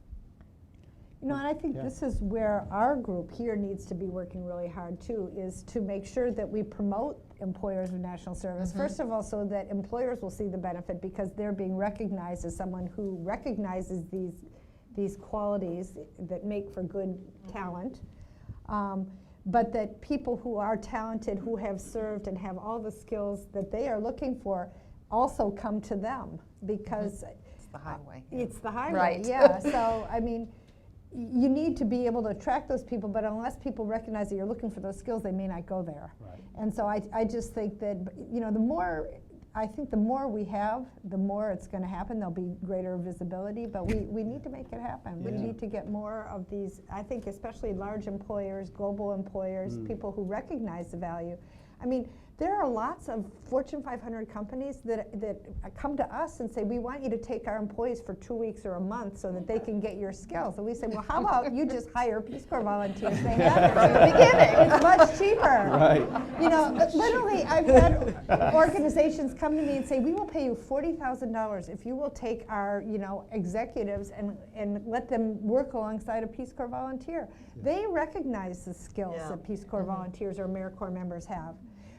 And I think this is where our group here needs to be working really hard too, is to make sure that we promote employers of national service. First of all, so that employers will see the benefit, because they're being recognized as someone who recognizes these qualities that make for good talent. But that people who are talented, who have served and have all the skills that they are looking for, also come to them, because it's the highway. It's the highway, right. Yeah. So I mean, you need to be able to attract those people, but unless people recognize that you're looking for those skills, they may not go there. Right. And so I just think that the more we have, the more it's going to happen. There'll be greater visibility, but we need to make it happen. Yeah. We need to get more of these, I think especially large employers, global employers, people who recognize the value. I mean, there are lots of Fortune 500 companies that come to us and say, we want you to take our employees for 2 weeks or a month so that they can get your skills. And we say, well, how about you just hire Peace Corps volunteers? They have it from the beginning. It's much cheaper. Right. Literally, I've had organizations come to me and say, we will pay you $40,000 if you will take our, executives and let them work alongside a Peace Corps volunteer. They recognize the skills that Peace Corps volunteers or AmeriCorps members have.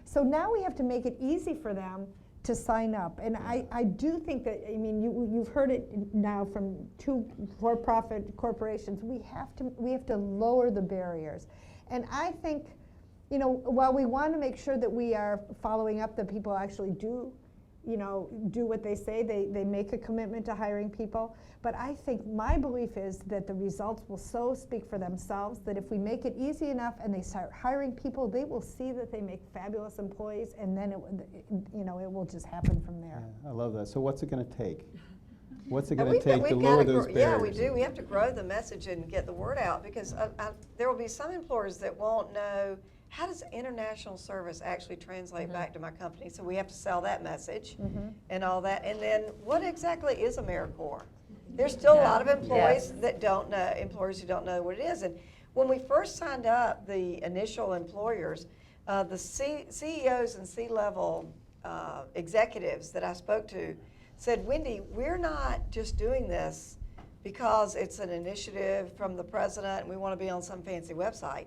So now we have to make it easy for them to sign up. And I do think that, you've heard it now from two for-profit corporations. We have to lower the barriers. And I think, while we want to make sure that we are following up that people actually do you know, do what they say. They make a commitment to hiring people. But I think my belief is that the results will so speak for themselves that if we make it easy enough and they start hiring people, they will see that they make fabulous employees, and then it will just happen from there. Yeah, I love that. So what's it going to take? What's it And going to take to we've lower gotta those grow- barriers? Yeah, we do. We have to grow the message and get the word out, because there will be some employers that won't know, how does international service actually translate back to my company? So we have to sell that message and all that. And then what exactly is AmeriCorps? There's still a lot of employees that don't know, employers who don't know what it is. And when we first signed up the initial employers, the CEOs and C-level executives that I spoke to said, Wendy, we're not just doing this because it's an initiative from the president and we want to be on some fancy website.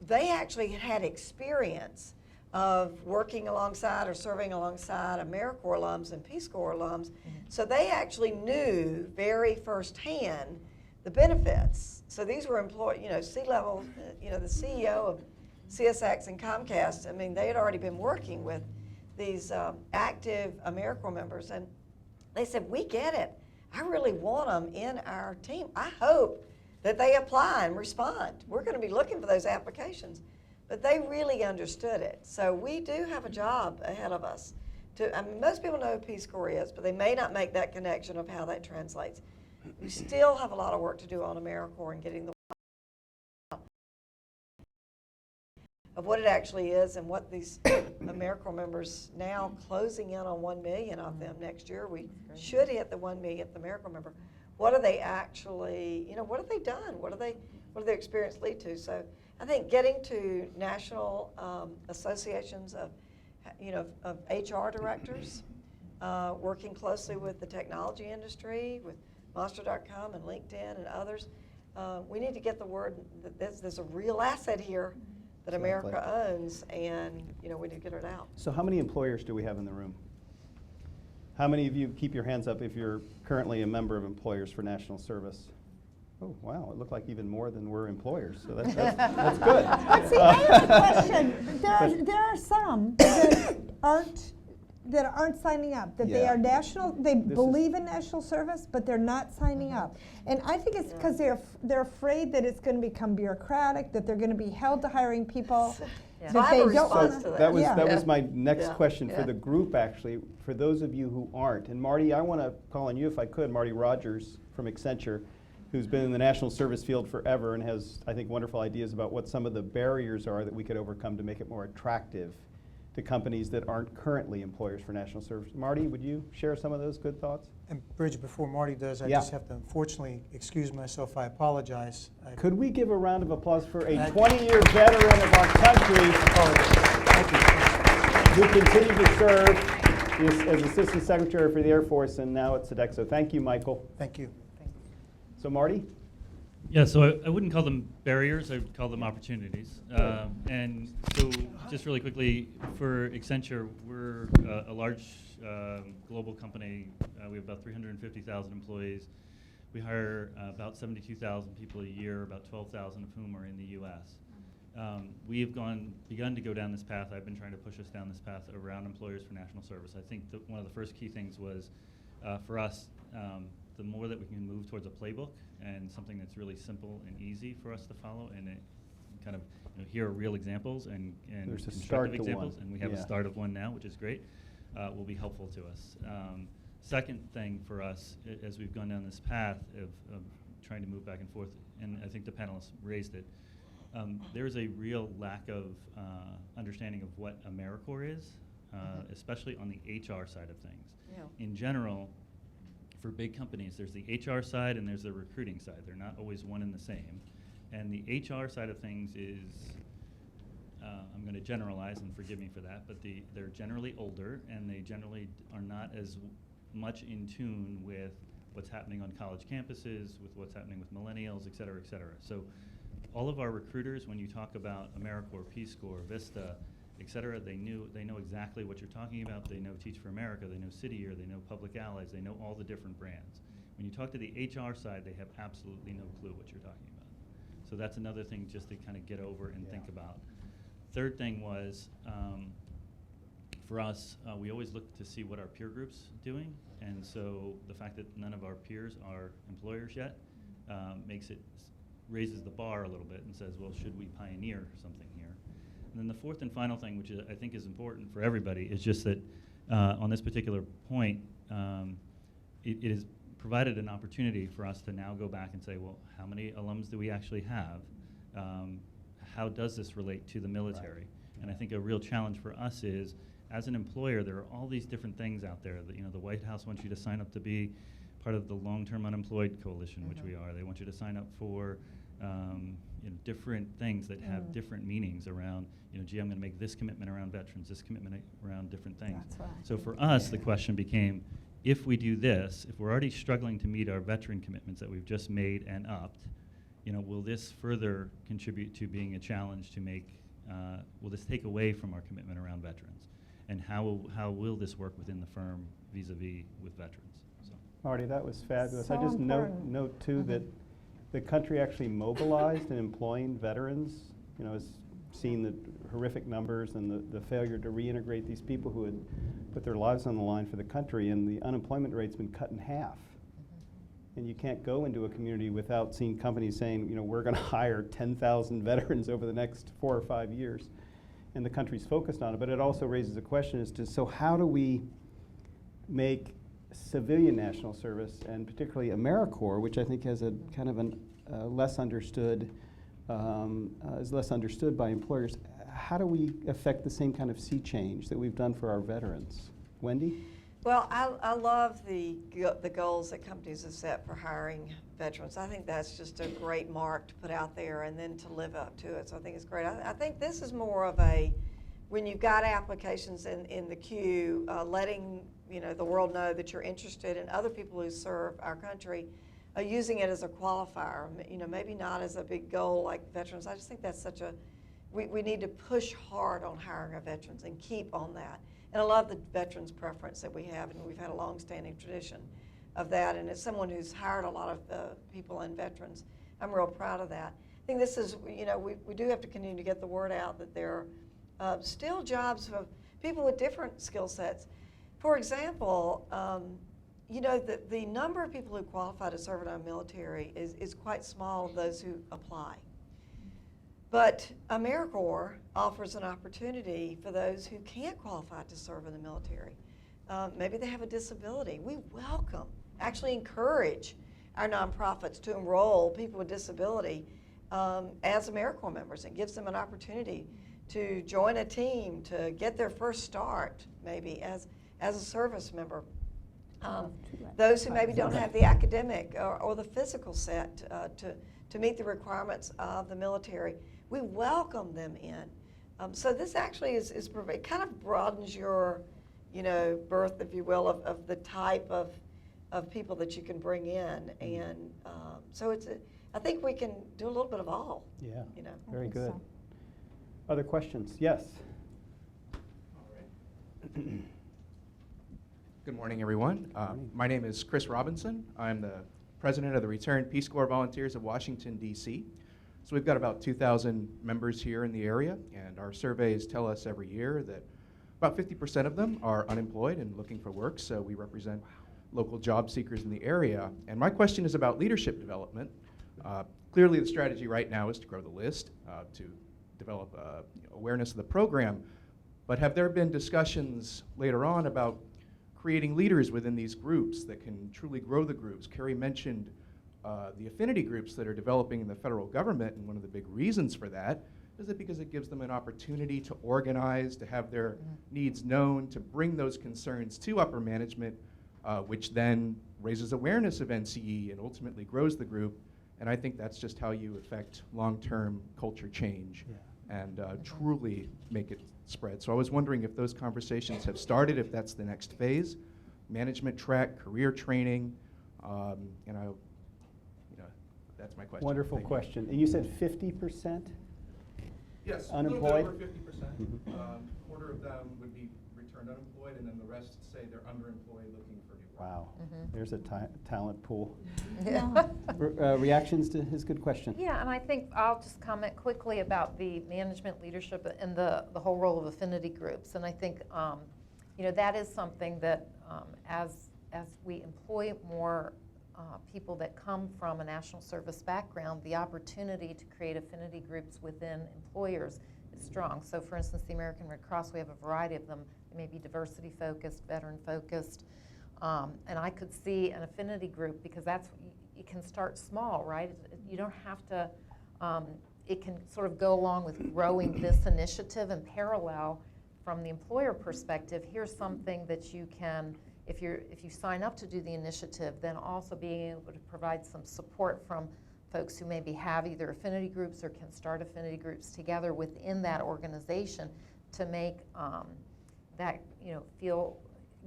They actually had experience of working alongside or serving alongside AmeriCorps alums and Peace Corps alums. So they actually knew very firsthand the benefits. So these were C-level, the CEO of CSX and Comcast, I mean, they had already been working with these active AmeriCorps members, and they said, we get it. I really want them in our team. I hope that they apply and respond. We're going to be looking for those applications. But they really understood it. So we do have a job ahead of us. Most people know who Peace Corps is, but they may not make that connection of how that translates. We still have a lot of work to do on AmeriCorps and getting the of what it actually is and what these AmeriCorps members now closing in on 1 million of them next year. We should hit the 1 millionth AmeriCorps member. What are they actually, what have they done? What do their experience lead to? So I think getting to national associations of HR directors, working closely with the technology industry, with Monster.com and LinkedIn and others, we need to get the word that there's a real asset here that America owns, and we need to get it out. So how many employers do we have in the room? How many of you, keep your hands up if you're currently a member of Employers for National Service? Oh, wow, it looked like even more than we're employers, so that's good. But see, I have a question. There are some that aren't signing up, that they are national, they believe in national service, but they're not signing up. And I think it's because they're afraid that it's going to become bureaucratic, that they're going to be held to hiring people. Yeah. That they don't response wanna- to That was Yeah. that was my next Yeah. question for Yeah. the group, actually. For those of you who aren't, and Marty, I want to call on you if I could, Marty Rogers from Accenture, who's been in the national service field forever and has, I think, wonderful ideas about what some of the barriers are that we could overcome to make it more attractive to companies that aren't currently employers for national service. Marty, would you share some of those good thoughts? And Bridget, before Marty does, I just have to unfortunately excuse myself. I apologize. Could we give a round of applause for a 20-year veteran of our country who continued to serve as Assistant Secretary for the Air Force and now at Sodexo? Thank you, Michael. Thank you. So Marty? Yeah, so I wouldn't call them barriers, I would call them opportunities. And so just really quickly, for Accenture, we're a large global company. We have about 350,000 employees. We hire about 72,000 people a year, about 12,000 of whom are in the US. We have begun to go down this path. I've been trying to push us down this path around employers for national service. I think that one of the first key things was, for us, the more that we can move towards a playbook and something that's really simple and easy for us to follow, and it kind of here are real examples and There's a constructive start to examples, one. and we have Yeah. a start of one now, which is great, will be helpful to us. Second thing for us, as we've gone down this path of trying to move back and forth, and I think the panelists raised it, there's a real lack of understanding of what AmeriCorps is, especially on the HR side of things. Yeah. In general, for big companies, there's the HR side and there's the recruiting side. They're not always one and the same. And the HR side of things is, I'm going to generalize and forgive me for that, but they're generally older and they generally are not as much in tune with what's happening on college campuses, with what's happening with millennials, et cetera, et cetera. So all of our recruiters, when you talk about AmeriCorps, Peace Corps, Vista, et cetera, they know exactly what you're talking about. They know Teach for America, they know City Year, they know Public Allies, they know all the different brands. When you talk to the HR side, they have absolutely no clue what you're talking about. So that's another thing just to kind of get over and think about. Third thing was, for for us, we always look to see what our peer group's doing, and so the fact that none of our peers are employers yet raises the bar a little bit and says, well, should we pioneer something here? And then the fourth and final thing, which I think is important for everybody, is just that on this particular point, it has provided an opportunity for us to now go back and say, well, how many alums do we actually have? How does this relate to the military? Right. And I think a real challenge for us is, as an employer, there are all these different things out there. That, the White House wants you to sign up to be part of the Long-Term Unemployed Coalition, which we are. They want you to sign up for different things that have different meanings around, gee, I'm going to make this commitment around veterans, this commitment around different things. That's right. So for us, the question became, if we do this, if we're already struggling to meet our veteran commitments that we've just made and upped, will this further contribute to being a challenge to make, will this take away from our commitment around veterans? And how will this work within the firm vis-a-vis with veterans? So. Marty, that was fabulous. So I just important. note too that the country actually mobilized in employing veterans, has seen the horrific numbers and the failure to reintegrate these people who had put their lives on the line for the country, and the unemployment rate's been cut in half. And you can't go into a community without seeing companies saying, we're going to hire 10,000 veterans over the next 4 or 5 years. And the country's focused on it. But it also raises a question as to, so how do we make civilian national service, and particularly AmeriCorps, which I think has a kind of an less understood, is less understood by employers, how do we affect the same kind of sea change that we've done for our veterans? Wendy? Well, I love the goals that companies have set for hiring veterans. I think that's just a great mark to put out there and then to live up to it. So I think it's great. I think this is more of a, when you've got applications in the queue, letting the world know that you're interested, and other people who serve our country using it as a qualifier. Maybe not as a big goal like veterans. I just think that's such a, we need to push hard on hiring our veterans and keep on that. And I love the veterans preference that we have, and we've had a long-standing tradition of that. And as someone who's hired a lot of people and veterans, I'm real proud of that. I think this is, we do have to continue to get the word out that there are still jobs for people with different skill sets. For example, the number of people who qualify to serve in our military is quite small of those who apply. But AmeriCorps offers an opportunity for those who can't qualify to serve in the military. Maybe they have a disability. We welcome, actually encourage our nonprofits to enroll people with disability as AmeriCorps members. It gives them an opportunity to join a team, to get their first start, maybe as a service member. Those who maybe don't have the academic or the physical set to meet the requirements of the military, we welcome them in. So this actually it kind of broadens your, berth, if you will, of the type of people that you can bring in. And so I think we can do a little bit of all. Yeah, very good. so. Other questions? Yes. All right. Good morning, everyone. My name is Chris Robinson. I'm the president of the Returned Peace Corps Volunteers of Washington, DC. So we've got about 2,000 members here in the area, and our surveys tell us every year that about 50% of them are unemployed and looking for work, so we represent local job seekers in the area. And my question is about leadership development. Clearly the strategy right now is to grow the list, to develop awareness of the program, but have there been discussions later on about creating leaders within these groups that can truly grow the groups? Carrie mentioned the affinity groups that are developing in the federal government, and one of the big reasons for that is that because it gives them an opportunity to organize, to have their needs known, to bring those concerns to upper management, which then raises awareness of NCE and ultimately grows the group. And I think that's just how you affect long-term culture change and truly make it spread. So I was wondering if those conversations have started, if that's the next phase, management track, career training, and that's my question. Wonderful question. And you said 50%? Yes, unemployed? a little bit over 50%. Quarter of them would be returned unemployed, and then the rest say they're underemployed looking for new work. Wow, there's a talent pool. Yeah. Reactions to his good question? Yeah, and I think I'll just comment quickly about the management leadership and the whole role of affinity groups. And I think that is something that as we employ more people that come from a national service background, the opportunity to create affinity groups within employers is strong. So for instance, the American Red Cross, we have a variety of them. They may be diversity focused, veteran focused, and I could see an affinity group, because it can start small, right? You don't have to, it can sort of go along with growing this initiative in parallel. From the employer perspective, here's something that you can, if you sign up to do the initiative, then also being able to provide some support from folks who maybe have either affinity groups or can start affinity groups together within that organization to make that,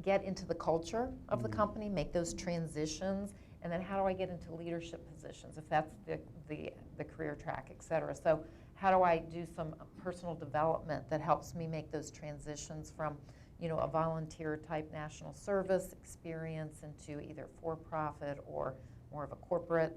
get into the culture of the company, make those transitions, and then how do I get into leadership positions if that's the career track, et cetera. So how do I do some personal development that helps me make those transitions from, a volunteer type national service experience into either for-profit or more of a corporate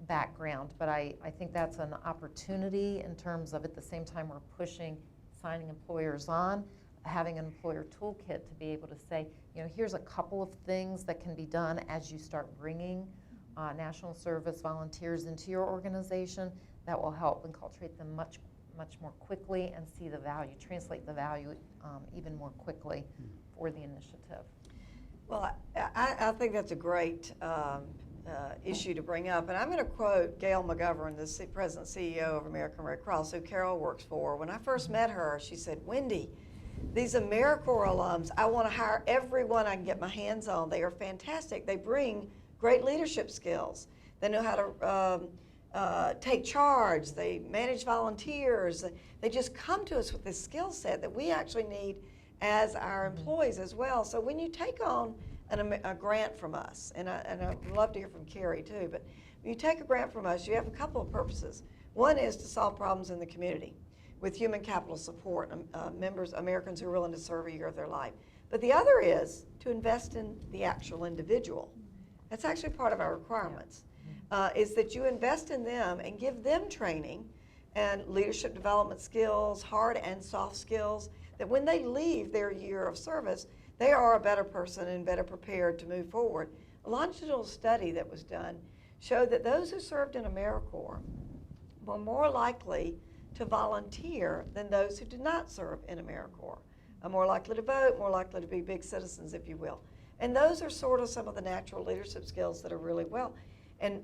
background. But I think that's an opportunity in terms of, at the same time we're pushing signing employers on, having an employer toolkit to be able to say, here's a couple of things that can be done as you start bringing national service volunteers into your organization that will help enculturate them much more quickly and see the value, translate the value even more quickly for the initiative. Well, I think that's a great issue to bring up. And I'm going to quote Gail McGovern, the President CEO of American Red Cross, who Carol works for. When I first met her, she said, Wendy, these AmeriCorps alums, I want to hire everyone I can get my hands on. They are fantastic. They bring great leadership skills. They know how to take charge. They manage volunteers. They just come to us with this skill set that we actually need as our employees as well. So when you take on a grant from us, and I'd love to hear from Carrie too, but when you take a grant from us, you have a couple of purposes. One is to solve problems in the community with human capital support, Americans who are willing to serve a year of their life. But the other is to invest in the actual individual. That's actually part of our requirements, is that you invest in them and give them training and leadership development skills, hard and soft skills, that when they leave their year of service, they are a better person and better prepared to move forward. A longitudinal study that was done showed that those who served in AmeriCorps were more likely to volunteer than those who did not serve in AmeriCorps. Are more likely to vote, more likely to be big citizens, if you will. And those are sort of some of the natural leadership skills that are really well. And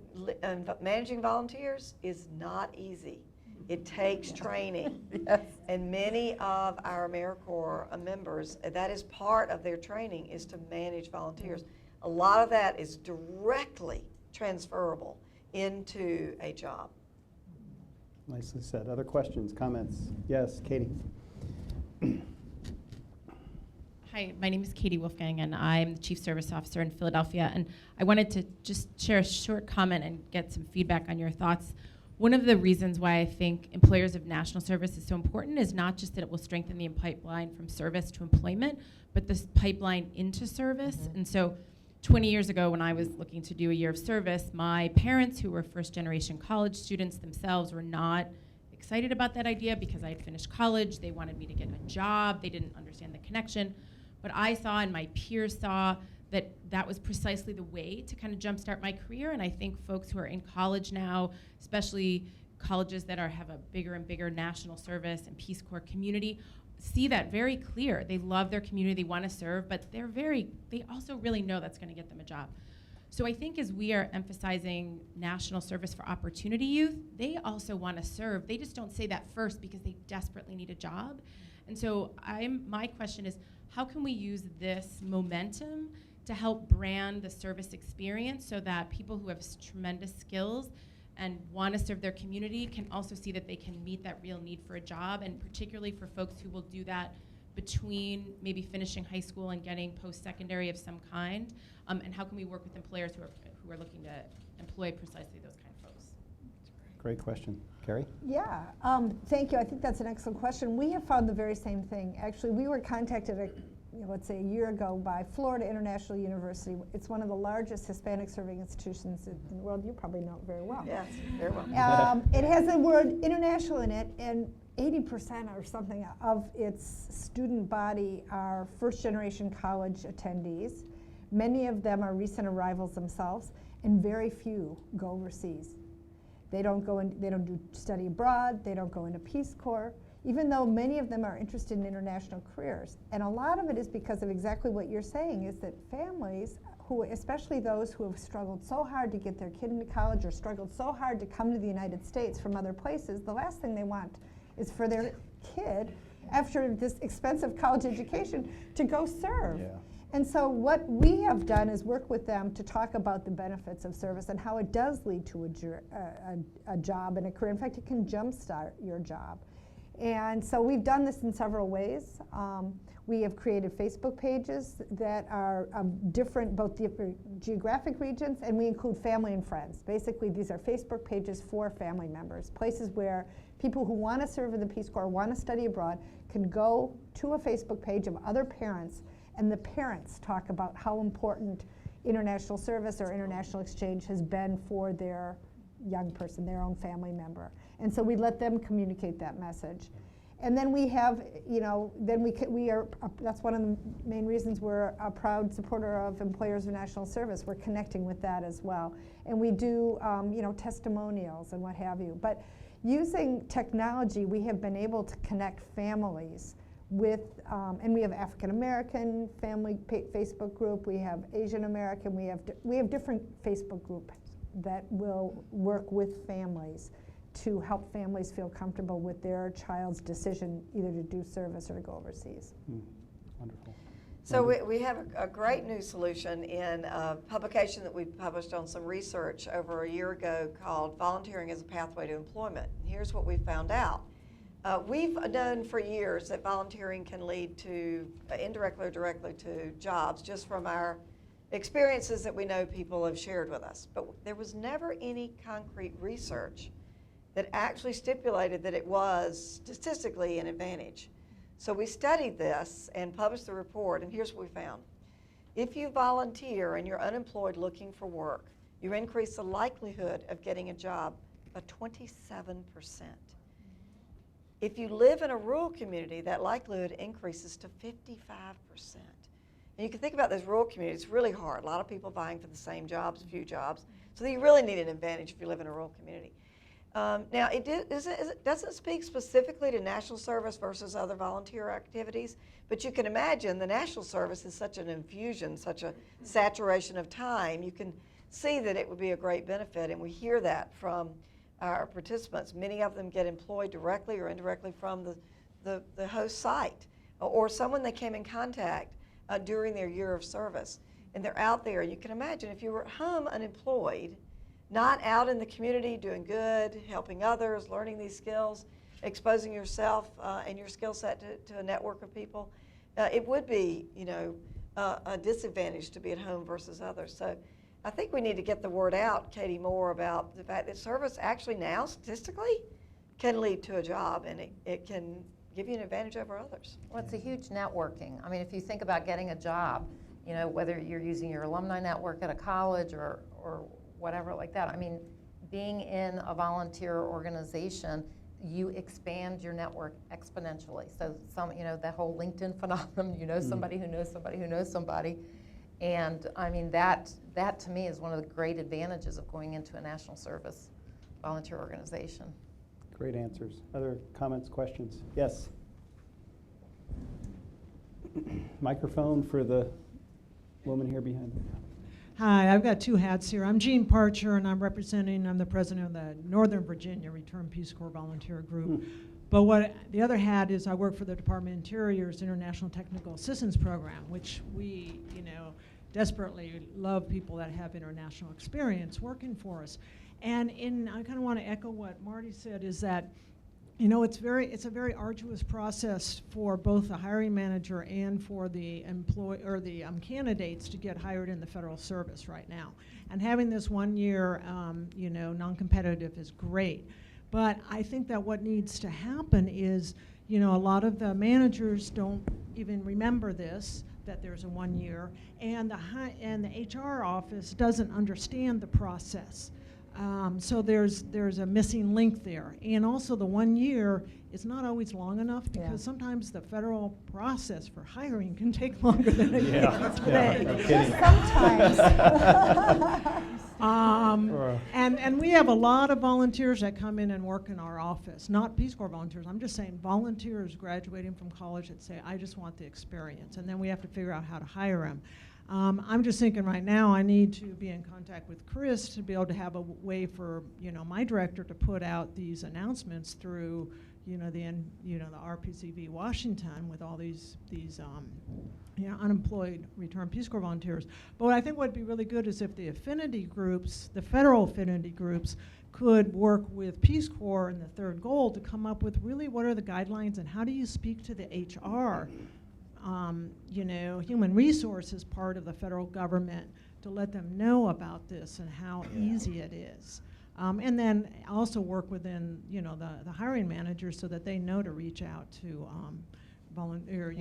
managing volunteers is not easy. It takes training. Yes. And many of our AmeriCorps members, that is part of their training, is to manage volunteers. A lot of that is directly transferable into a job. Nicely said. Other questions, comments? Yes, Katie. Hi, my name is Katie Wolfgang, and I'm the Chief Service Officer in Philadelphia. And I wanted to just share a short comment and get some feedback on your thoughts. One of the reasons why I think employers of national service is so important is not just that it will strengthen the pipeline from service to employment, but this pipeline into service. Mm-hmm. And so 20 years ago, when I was looking to do a year of service, my parents, who were first-generation college students themselves, were not excited about that idea because I had finished college. They wanted me to get a job. They didn't understand the connection. But I saw, and my peers saw, that that was precisely the way to kind of jumpstart my career. And I think folks who are in college now, especially colleges that have a bigger and bigger national service and Peace Corps community, see that very clear. They love their community, they want to serve, but they also really know that's going to get them a job. So I think as we are emphasizing national service for opportunity youth, they also want to serve. They just don't say that first because they desperately need a job. And so my question is, how can we use this momentum to help brand the service experience so that people who have tremendous skills and want to serve their community can also see that they can meet that real need for a job, and particularly for folks who will do that between maybe finishing high school and getting post-secondary of some kind, and how can we work with employers who are looking to employ precisely those kind of folks? Great question. Carrie? Yeah, thank you. I think that's an excellent question. We have found the very same thing. Actually, we were contacted, let's say a year ago, by Florida International University. It's one of the largest Hispanic serving institutions in the world. You probably know it very well. Yes, very well. It has the word international in it, and 80% or something of its student body are first-generation college attendees. Many of them are recent arrivals themselves, and very few go overseas. They don't go in, they don't do study abroad, they don't go into Peace Corps, even though many of them are interested in international careers. And a lot of it is because of exactly what you're saying, is that families who, especially those who have struggled so hard to get their kid into college or struggled so hard to come to the United States from other places, the last thing they want is for their kid, after this expensive college education, to go serve. Yeah. And so what we have done is work with them to talk about the benefits of service and how it does lead to a job and a career. In fact, it can jumpstart your job. And so we've done this in several ways. We have created Facebook pages that are different, both different geographic regions, and we include family and friends. Basically, these are Facebook pages for family members, places where people who want to serve in the Peace Corps, want to study abroad, can go to a Facebook page of other parents, and the parents talk about how important international service or international exchange has been for their young person, their own family member. And so we let them communicate that message. And then we have, you know, then we are, that's one of the main reasons we're a proud supporter of Employers of National Service. We're connecting with that as well. And we do, you know, testimonials and what have you. But using technology, we have been able to connect families with, and we have African American family Facebook group, we have Asian American, we have different Facebook groups that will work with families to help families feel comfortable with their child's decision either to do service or to go overseas. Wonderful. So we have a great new solution in a publication that we published on some research over a year ago called Volunteering as a Pathway to Employment. Here's what we found out. We've known for years that volunteering can lead to, indirectly or directly, to jobs just from our experiences that we know people have shared with us. But there was never any concrete research that actually stipulated that it was statistically an advantage. So we studied this and published the report, and here's what we found. If you volunteer and you're unemployed looking for work, you increase the likelihood of getting a job by 27%. If you live in a rural community, that likelihood increases to 55%. And you can think about those rural communities, it's really hard. A lot of people vying for the same jobs, few jobs. So you really need an advantage if you live in a rural community. Now, it doesn't speak specifically to national service versus other volunteer activities, but you can imagine the national service is such an infusion, such a saturation of time. You can see that it would be a great benefit, and we hear that from our participants. Many of them get employed directly or indirectly from the host site or someone they came in contact during their year of service. And they're out there. You can imagine if you were at home unemployed, not out in the community doing good, helping others, learning these skills, exposing yourself and your skill set to a network of people, it would be, you know, a disadvantage to be at home versus others. So I think we need to get the word out, Katie, more about the fact that service actually now, statistically, can lead to a job, and it can give you an advantage over others. Well, it's a huge networking. I mean, if you think about getting a job, you know, whether you're using your alumni network at a college or whatever like that. I mean, being in a volunteer organization, you expand your network exponentially. So you know, the whole LinkedIn phenomenon, you know somebody who knows somebody who knows somebody. And I mean, that to me is one of the great advantages of going into a national service volunteer organization. Great answers. Other comments, questions? Yes. Microphone for the woman here behind. Hi, I've got two hats here. I'm Jean Parcher, and I'm the president of the Northern Virginia Return Peace Corps Volunteer Group. But the other hat is I work for the Department of Interior's International Technical Assistance Program, which we, you know, desperately love people that have international experience working for us. And I kind of want to echo what Marty said, is that, you know, it's a very arduous process for both the hiring manager and for the candidates to get hired in the federal service right now. And having this 1 year, you know, non-competitive is great. But I think that what needs to happen is, you know, a lot of the managers don't even remember this, that there's a 1 year, and the HR office doesn't understand the process. So there's a missing link there. And also the 1 year is not always long enough because Yeah. sometimes the federal process for hiring can take longer than a year. Yeah, no kidding. Sometimes. And we have a lot of volunteers that come in and work in our office, not Peace Corps volunteers. I'm just saying volunteers graduating from college that say, I just want the experience. And then we have to figure out how to hire them. I'm just thinking right now I need to be in contact with Chris to be able to have a way for, my director to put out these announcements through, the RPCV Washington with all these unemployed returned Peace Corps volunteers. But what I think would be really good is if the affinity groups, the federal affinity groups, could work with Peace Corps and the third goal to come up with really what are the guidelines and how do you speak to the HR, human resources part of the federal government to let them know about this and how easy it is. And then also work within, the hiring managers so that they know to reach out to volunteer,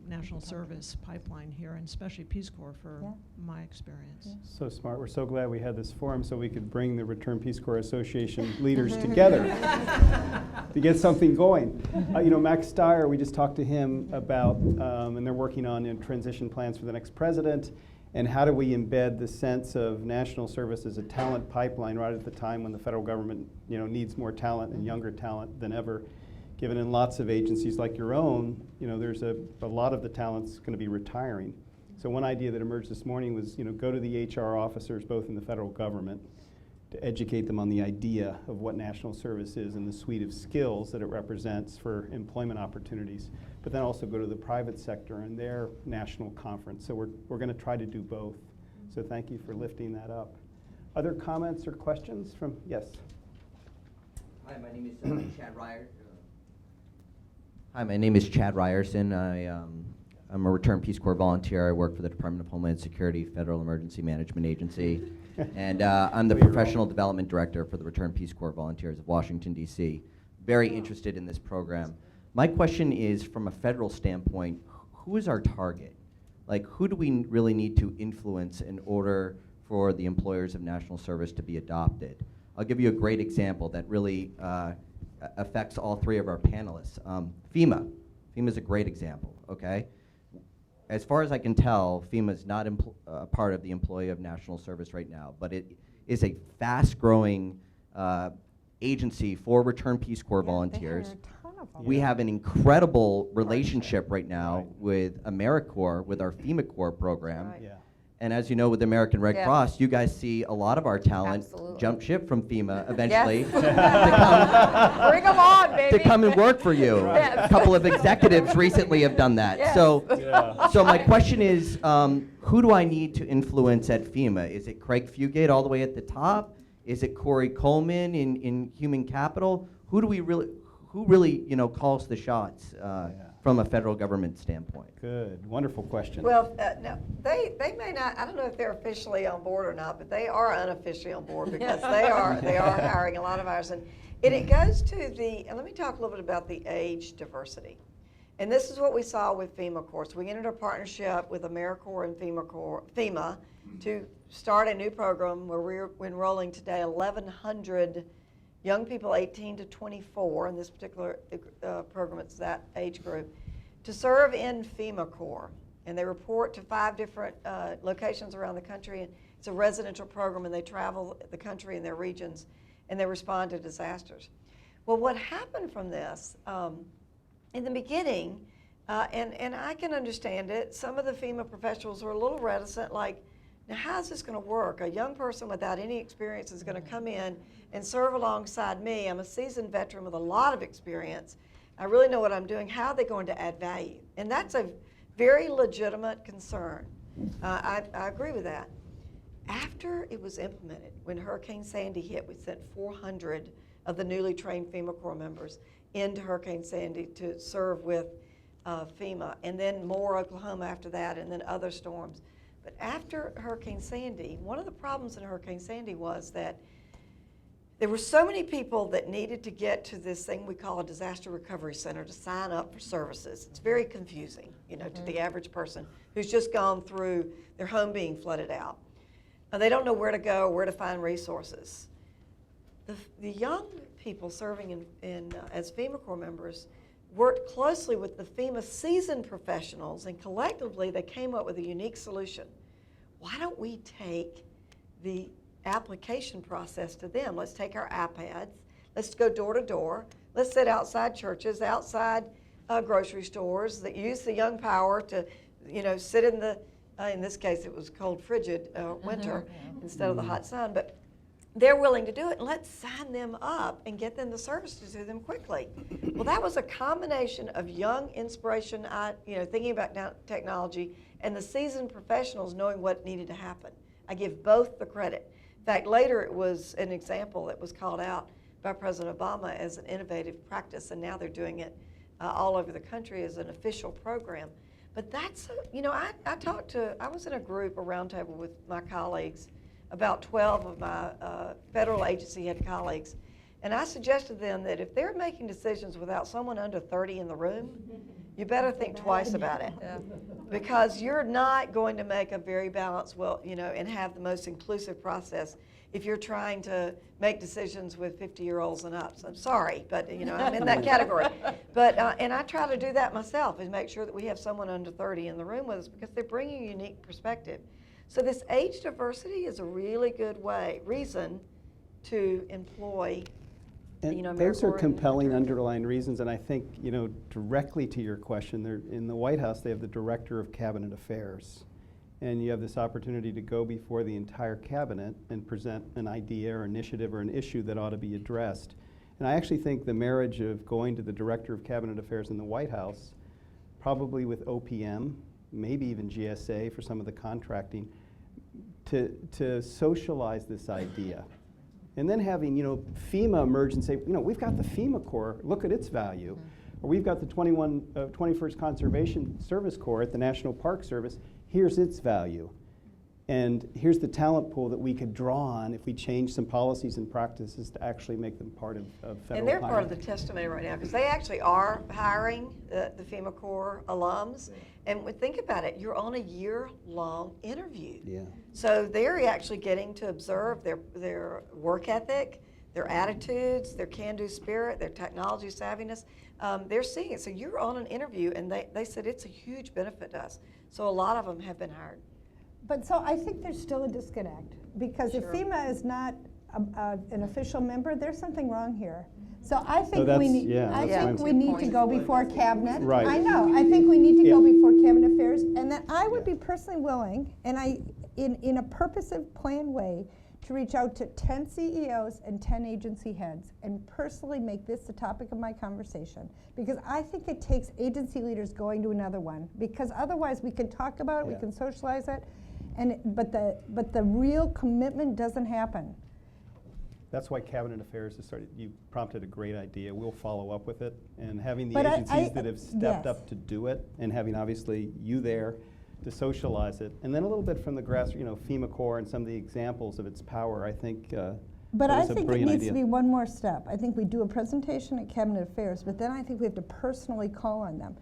national service pipeline here, and especially Peace Corps for my experience. So smart. We're so glad we had this forum so we could bring the Return Peace Corps Association leaders together to get something going. Max Steyer, we just talked to him about, and they're working on transition plans for the next president, and how do we embed the sense of national service as a talent pipeline right at the time when the federal government, needs more talent and younger talent than ever. Given in lots of agencies like your own, there's a lot of the talent's going to be retiring. So one idea that emerged this morning was, go to the HR officers, both in the federal government, to educate them on the idea of what national service is and the suite of skills that it represents for employment opportunities. But then also go to the private sector and their national conference. So we're going to try to do both. So thank you for lifting that up. Other comments or questions from, yes? Hi, my name is Chad Ryerson. Hi, my name is Chad Ryerson. I'm a returned Peace Corps volunteer. I work for the Department of Homeland Security, Federal Emergency Management Agency. And I'm the Professional Development Director for the Returned Peace Corps Volunteers of Washington, D.C. Very interested in this program. My question is, from a federal standpoint, who is our target? Like, who do we really need to influence in order for the employers of national service to be adopted? I'll give you a great example that really affects all three of our panelists. FEMA. FEMA is a great example, okay? As far as I can tell, FEMA is not part of the employee of national service right now, but it is a fast-growing agency for returned Peace Corps volunteers. We have an incredible relationship right now with AmeriCorps, with our FEMA Corps program. Right. And as you know, with the American Red Cross, you guys see a lot of our talent jump ship from FEMA eventually Bring them on, baby. to come and work for you. Yes. A couple of executives recently have done that. Yes. So my question is, who do I need to influence at FEMA? Is it Craig Fugate all the way at the top? Is it Corey Coleman in human capital? Who really calls the shots from a federal government standpoint? Good, wonderful question. Well, no, they may not. I don't know if they're officially on board or not, but they are unofficially on board because they are hiring a lot of ours, and it goes to the. And let me talk a little bit about the age diversity, and this is what we saw with FEMA Corps. We entered a partnership with AmeriCorps and FEMA to start a new program where we're enrolling today 1,100 young people 18 to 24 in this particular program. It's that age group to serve in FEMA Corps, and they report to 5 different locations around the country. And it's a residential program, and they travel the country in their regions, and they respond to disasters. Well, what happened from this in the beginning, and I can understand it, some of the FEMA professionals were a little reticent, like, now how's this going to work? A young person without any experience is going to come in and serve alongside me. I'm a seasoned veteran with a lot of experience. I really know what I'm doing. How are they going to add value? And that's a very legitimate concern. I agree with that. After it was implemented, when Hurricane Sandy hit, we sent 400 of the newly trained FEMA Corps members into Hurricane Sandy to serve with FEMA, and then more Oklahoma after that, and then other storms. But after Hurricane Sandy, one of the problems in Hurricane Sandy was that there were so many people that needed to get to this thing we call a disaster recovery center to sign up for services. It's very confusing, to the average person who's just gone through their home being flooded out. They don't know where to go, where to find resources. the young people serving as FEMA Corps members worked closely with the FEMA seasoned professionals, and collectively they came up with a unique solution. Why don't we take the application process to them? Let's take our iPads, let's go door to door, let's sit outside churches, outside grocery stores, that use the young power to, sit in this case it was cold, frigid winter instead of the hot sun, but they're willing to do it, and let's sign them up and get them the services to them quickly. Well, that was a combination of young inspiration, thinking about technology, and the seasoned professionals knowing what needed to happen. I give both the credit. In fact, later it was an example that was called out by President Obama as an innovative practice, and now they're doing it all over the country as an official program. But that's, I was in a group, a roundtable with my colleagues, about 12 of my federal agency head colleagues, and I suggested to them that if they're making decisions without someone under 30 in the room, you better think twice about it, because you're not going to make a very balanced, and have the most inclusive process if you're trying to make decisions with 50-year-olds and up. So I'm sorry, but I'm in that category. But and I try to do that myself, and make sure that we have someone under 30 in the room with us, because they're bringing a unique perspective. So this age diversity is a really good reason to employ. And those are compelling underlying reasons, and I think, directly to your question, in the White House they have the Director of Cabinet Affairs, and you have this opportunity to go before the entire cabinet and present an idea or initiative or an issue that ought to be addressed. And I actually think the marriage of going to the Director of Cabinet Affairs in the White House, probably with OPM, maybe even GSA for some of the contracting, to socialize this idea. And then having, FEMA emerge and say, we've got the FEMA Corps, look at its value. Or we've got the 21st Conservation Service Corps at the National Park Service, here's its value. And here's the talent pool that we could draw on if we change some policies and practices to actually make them part of federal And they're hiring. part of the testimony right now, because they actually are hiring the FEMA Corps alums. And think about it, you're on a year-long interview. Yeah. So they're actually getting to observe their work ethic, their attitudes, their can-do spirit, their technology savviness. They're seeing it. So you're on an interview, and they said it's a huge benefit to us. So a lot of them have been hired. But so I think there's still a disconnect, because if Sure. FEMA is not an official member, there's something wrong here. So I think that's- we need. yeah, I that's think my we need to go before cabinet. Right. I know. I think we need to go Yeah. before cabinet affairs, and then I would be personally willing, and in a purposive, planned way, to reach out to 10 CEOs and 10 agency heads, and personally make this the topic of my conversation, because I think it takes agency leaders going to another one, because otherwise we can talk about it, we Yeah. can socialize it, but the real commitment doesn't happen. That's why Cabinet Affairs has started. You prompted a great idea. We'll follow up with it. And having the But agencies that have yes. stepped up to do it, and having obviously you there to socialize it, and then a little bit from the grassroots, FEMA Corps and some of the examples of its power, I think But that I is a think it brilliant needs idea. to be one more step. I think we do a presentation at Cabinet Affairs, but then I think we have to personally call on them.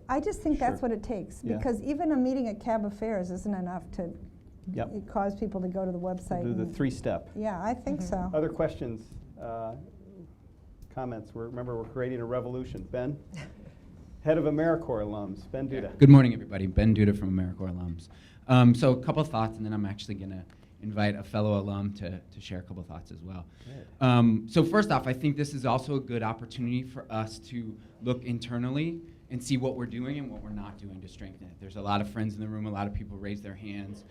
I just think that's Sure. what it takes, Yeah. because even a meeting at Cab Affairs isn't enough to Yep. cause people to go to the website. Do the and- three-step. Yeah, I think so. Other questions, comments? Remember, we're creating a revolution. Ben? Head of AmeriCorps alums, Ben Duda. Good morning, everybody. Ben Duda from AmeriCorps alums. So a couple of thoughts, and then I'm actually going to invite a fellow alum to share a couple of thoughts as well. So first off, I think this is also a good opportunity for us to look internally and see what we're doing and what we're not doing to strengthen it. There's a lot of friends in the room. A lot of people raised their hands.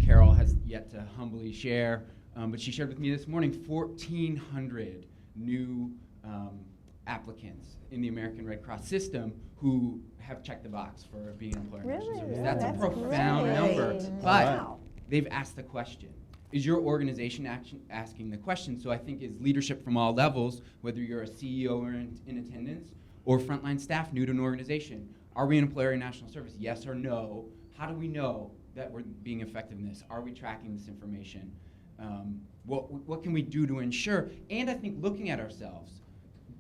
Carol has yet to humbly share, but she shared with me this morning 1,400 new applicants in the American Red Cross system who have checked the box for being an employer national Really? service. Yeah, That's a that's profound great. number. Wow. But they've asked the question. Is your organization asking the question? So I think is leadership from all levels, whether you're a CEO or in attendance, or frontline staff new to an organization, are we an employer in national service? Yes or no? How do we know that we're being effective in this? Are we tracking this information? What can we do to ensure? And I think looking at ourselves,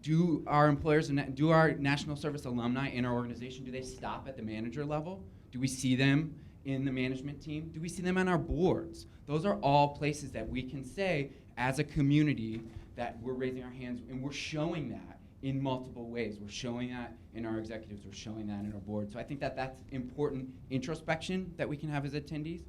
do our employers and do our national service alumni in our organization, do they stop at the manager level? Do we see them in the management team? Do we see them on our boards? Those are all places that we can say, as a community that we're raising our hands and we're showing that in multiple ways. We're showing that in our executives, we're showing that in our board. So I think that that's important introspection that we can have as attendees.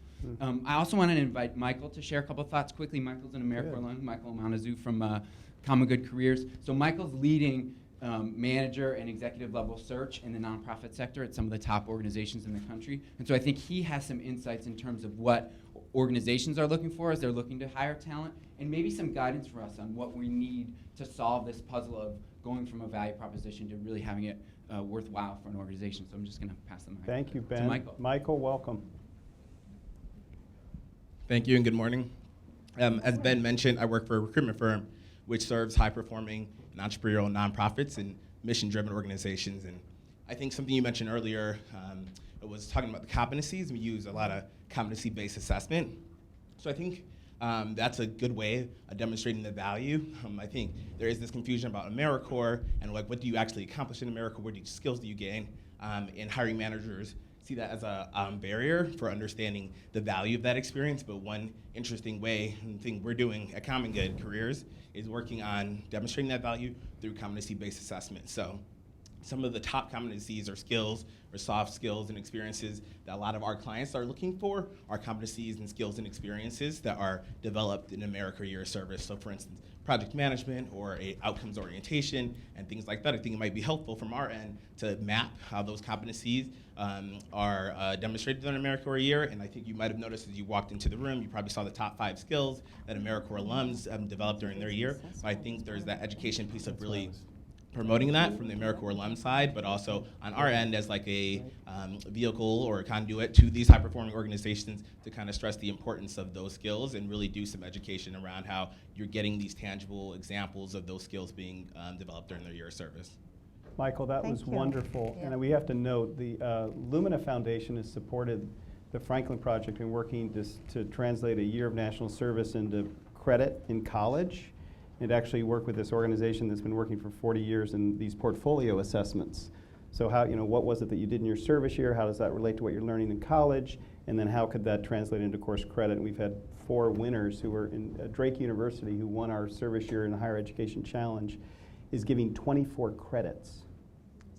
I also want to invite Michael to share a couple of thoughts quickly. Michael's an AmeriCorps alum, Michael Amanazoo from Common Good Careers. So Michael's leading manager and executive level search in the nonprofit sector at some of the top organizations in the country. And so I think he has some insights in terms of what organizations are looking for as they're looking to hire talent, and maybe some guidance for us on what we need to solve this puzzle of going from a value proposition to really having it worthwhile for an organization. So I'm just going to pass the mic. Thank you, Ben. To Michael. Michael, welcome. Thank you and good morning. As Ben mentioned, I work for a recruitment firm which serves high-performing and entrepreneurial nonprofits and mission-driven organizations. And I think something you mentioned earlier was talking about the competencies. We use a lot of competency-based assessment. So I think that's a good way of demonstrating the value. I think there is this confusion about AmeriCorps and like what do you actually accomplish in AmeriCorps, what skills do you gain, and hiring managers see that as a barrier for understanding the value of that experience. But one interesting way and thing we're doing at Common Good Careers is working on demonstrating that value through competency-based assessment. So some of the top competencies or skills or soft skills and experiences that a lot of our clients are looking for are competencies and skills and experiences that are developed in AmeriCorps year of service. So for instance, project management or a outcomes orientation and things like that. I think it might be helpful from our end to map how those competencies are demonstrated in AmeriCorps year. And I think you might have noticed as you walked into the room, you probably saw the top 5 skills that AmeriCorps alums developed during their year. So I think there's that education piece of really promoting that from the AmeriCorps alum side, but also on our end as like a vehicle or a conduit to these high-performing organizations to kind of stress the importance of those skills and really do some education around how you're getting these tangible examples of those skills being developed during their year of service. Michael, that was wonderful. And we have to note the Lumina Foundation has supported the Franklin Project in working to translate a year of national service into credit in college. It actually worked with this organization that's been working for 40 years in these portfolio assessments. So how, what was it that you did in your service year? How does that relate to what you're learning in college? And then how could that translate into course credit? And we've had 4 winners who were in Drake University who won our service year in the Higher Education Challenge is giving 24 credits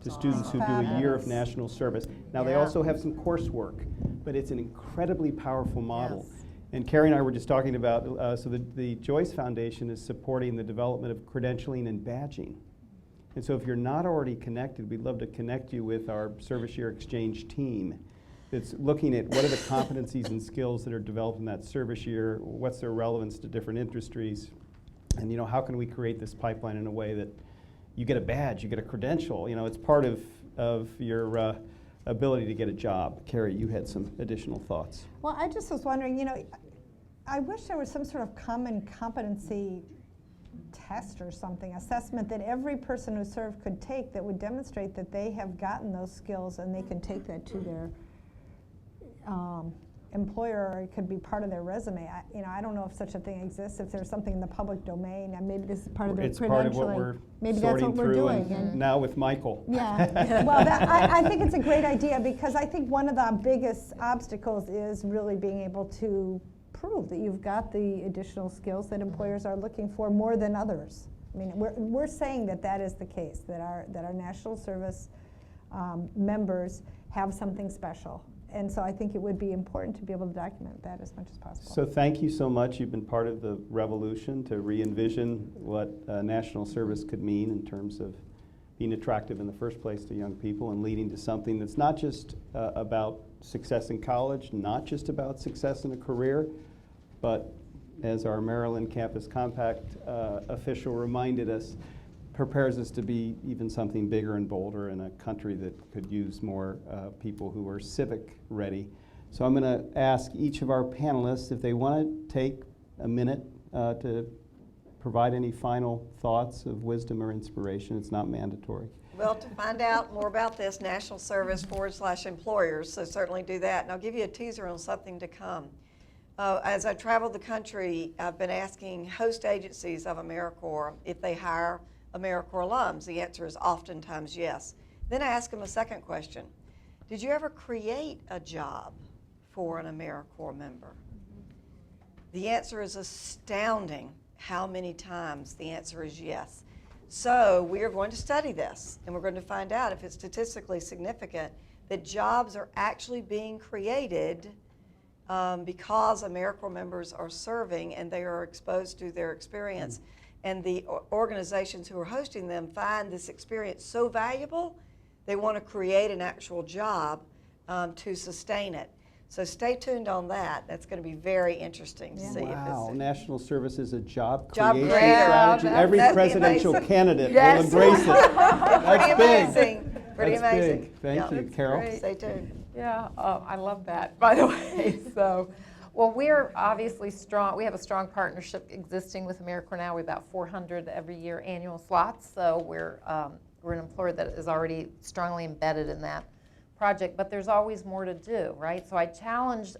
to students who do a year of national service. Now they also have some coursework, but it's an incredibly powerful model. Yes. And Carrie and I were just talking about, so the Joyce Foundation is supporting the development of credentialing and badging. And so if you're not already connected, we'd love to connect you with our service year exchange team that's looking at what are the competencies and skills that are developed in that service year, what's their relevance to different industries, and how can we create this pipeline in a way that you get a badge, you get a credential, it's part of your ability to get a job. Carrie, you had some additional thoughts. Well, I just was wondering, I wish there was some sort of common competency test or something, assessment that every person who served could take that would demonstrate that they have gotten those skills and they can take that to their employer, or it could be part of their resume. I don't know if such a thing exists, if there's something in the public domain, and maybe this is part of their credentialing. It's part of what we're maybe that's what we're doing. And now with Michael. Yeah, well, I think it's a great idea because I think one of the biggest obstacles is really being able to prove that you've got the additional skills that employers are looking for more than others. I mean, we're saying that is the case, that our national service members have something special. And so I think it would be important to be able to document that as much as possible. So thank you so much. You've been part of the revolution to re-envision what national service could mean in terms of being attractive in the first place to young people and leading to something that's not just about success in college, not just about success in a career, but as our Maryland Campus Compact official reminded us, prepares us to be even something bigger and bolder in a country that could use more people who are civic ready. So I'm going to ask each of our panelists if they want to take a minute to provide any final thoughts of wisdom or inspiration. It's not mandatory. Well, to find out more about this, National Service /employers, so certainly do that. And I'll give you a teaser on something to come. As I traveled the country, I've been asking host agencies of AmeriCorps if they hire AmeriCorps alums. The answer is oftentimes yes. Then I ask them a second question. Did you ever create a job for an AmeriCorps member? The answer is astounding. How many times? The answer is yes. So we are going to study this, and we're going to find out if it's statistically significant that jobs are actually being created because AmeriCorps members are serving and they are exposed to their experience. And the organizations who are hosting them find this experience so valuable, they want to create an actual job to sustain it. So stay tuned on that. That's going to be very interesting to see. Wow, national service is a job Job creation creator. strategy. Every That'd be presidential amazing. candidate Yes. will embrace it. Pretty That's big. amazing. Pretty That's amazing. big. Thank Yeah. you, That's Carol. great. Stay tuned. Yeah, I love that, by the way. So, well, we're obviously strong. We have a strong partnership existing with AmeriCorps now. We have about 400 every year annual slots. So we're an employer that is already strongly embedded in that project. But there's always more to do, right? So I challenge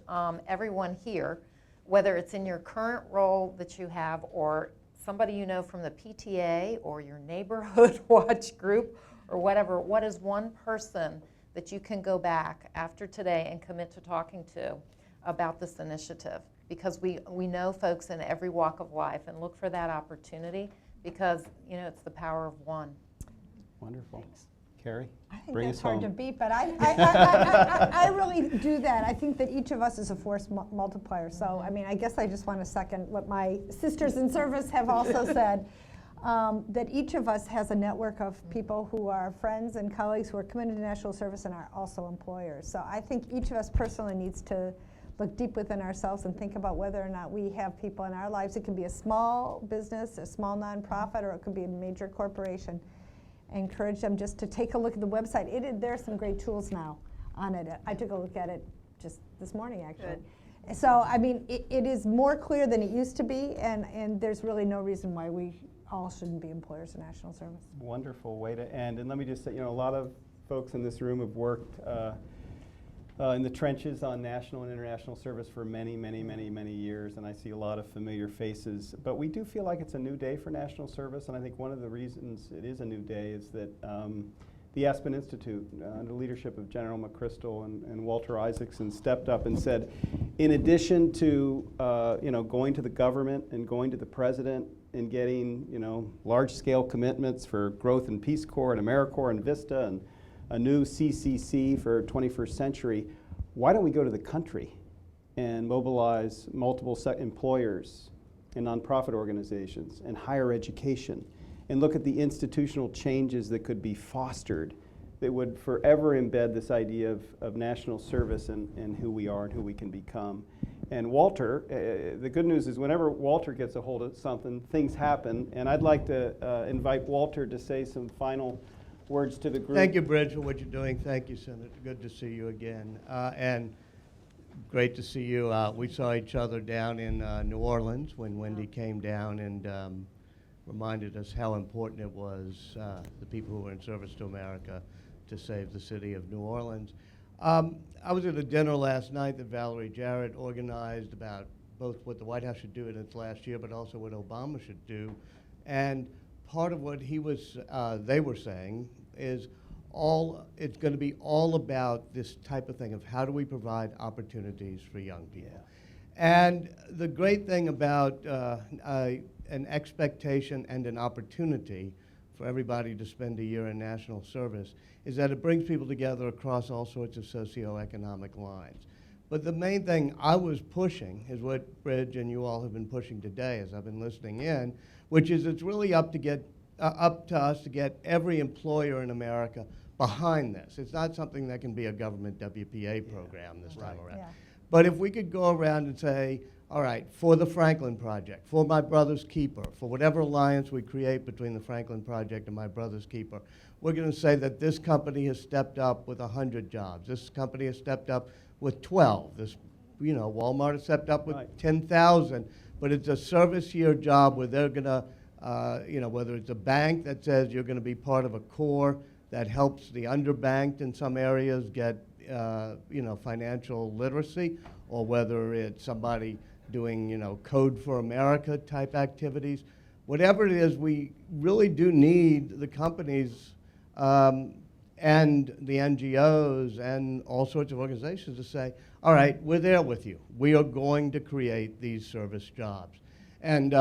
everyone here, whether it's in your current role that you have or somebody you know from the PTA or your neighborhood watch group or whatever, what is one person that you can go back after today and commit to talking to about this initiative? Because we know folks in every walk of life, and look for that opportunity because, you know, it's the power of one. Wonderful. Carrie, I think bring that's us hard home. to beat, but I really do that. I think that each of us is a force multiplier. So, I mean, I guess I just want to second what my sisters in service have also said, that each of us has a network of people who are friends and colleagues who are committed to national service and are also employers. So I think each of us personally needs to look deep within ourselves and think about whether or not we have people in our lives. It can be a small business, a small nonprofit, or it could be a major corporation. I encourage them just to take a look at the website. There are some great tools now on it. I took a look at it just this morning, actually. Good. So, I mean, it is more clear than it used to be, and there's really no reason why we all shouldn't be employers of national service. Wonderful way to end. And let me just say, you know, a lot of folks in this room have worked in the trenches on national and international service for many, many, many, many years, and I see a lot of familiar faces. But we do feel like it's a new day for national service, and I think one of the reasons it is a new day is that the Aspen Institute, under the leadership of General McChrystal and Walter Isaacson, stepped up and said, in addition to you know, going to the government and going to the president and getting, you know, large-scale commitments for growth in Peace Corps and AmeriCorps and VISTA and a new CCC for 21st century, why don't we go to the country and mobilize multiple employers and nonprofit organizations and higher education and look at the institutional changes that could be fostered that would forever embed this idea of national service and who we are and who we can become. And Walter, the good news is whenever Walter gets a hold of something, things happen. And I'd like to invite Walter to say some final words to the group. Thank you, Bridge, for what you're doing. Thank you, Senator. Good to see you again. And great to see you. We saw each other down in New Orleans when Wendy came down and reminded us how important it was, the people who were in service to America, to save the city of New Orleans. I was at a dinner last night that Valerie Jarrett organized about both what the White House should do in its last year, but also what Obama should do. And part of what they were saying is it's going to be all about this type of thing of how do we provide opportunities for young people. Yeah. And the great thing about an expectation and an opportunity for everybody to spend a year in national service is that it brings people together across all sorts of socioeconomic lines. But the main thing I was pushing is what Bridge and you all have been pushing today as I've been listening in, which is it's really up to us to get every employer in America behind this. It's not something that can be a government WPA program this time around. Yeah. But if we could go around and say, all right, for the Franklin Project, for My Brother's Keeper, for whatever alliance we create between the Franklin Project and My Brother's Keeper, we're going to say that this company has stepped up with 100 jobs. This company has stepped up with 12. This, you know, Walmart has stepped up with 10,000. But it's a service year job where they're going to, you know, whether it's a bank that says you're going to be part of a corps that helps the underbanked in some areas get, you know, financial literacy, or whether it's somebody doing, you know, Code for America type activities. Whatever it is, we really do need the companies and the NGOs and all sorts of organizations to say, all right, we're there with you. We are going to create these service jobs. And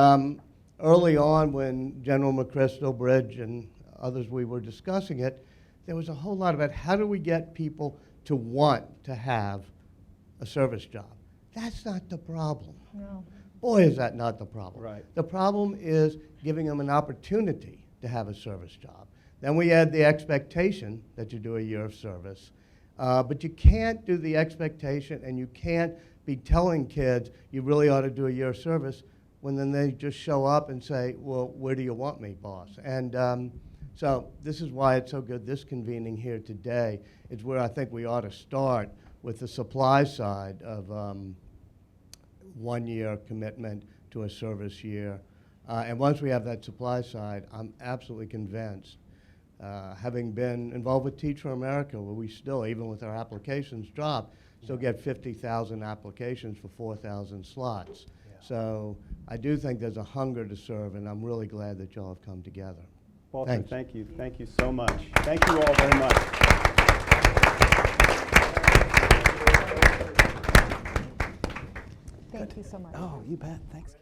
early on when General McChrystal, Bridge, and others we were discussing it, there was a whole lot about how do we get people to want to have a service job. That's not the problem. No. Boy, is that not the problem. Right. The problem is giving them an opportunity to have a service job. Then we add the expectation that you do a year of service. But you can't do the expectation, and you can't be telling kids you really ought to do a year of service when then they just show up and say, well, where do you want me, boss? And so this is why it's so good. This convening here today is where I think we ought to start with the supply side of 1 year commitment to a service year. And once we have that supply side, I'm absolutely convinced, having been involved with Teach for America, where we still, even with our applications drop, still get 50,000 applications for 4,000 slots. So I do think there's a hunger to serve, and I'm really glad that y'all have come together. Walter, Thanks. thank you. Thank you so much. Thank you all very much. Thank you so much. Oh, you bet. Thanks.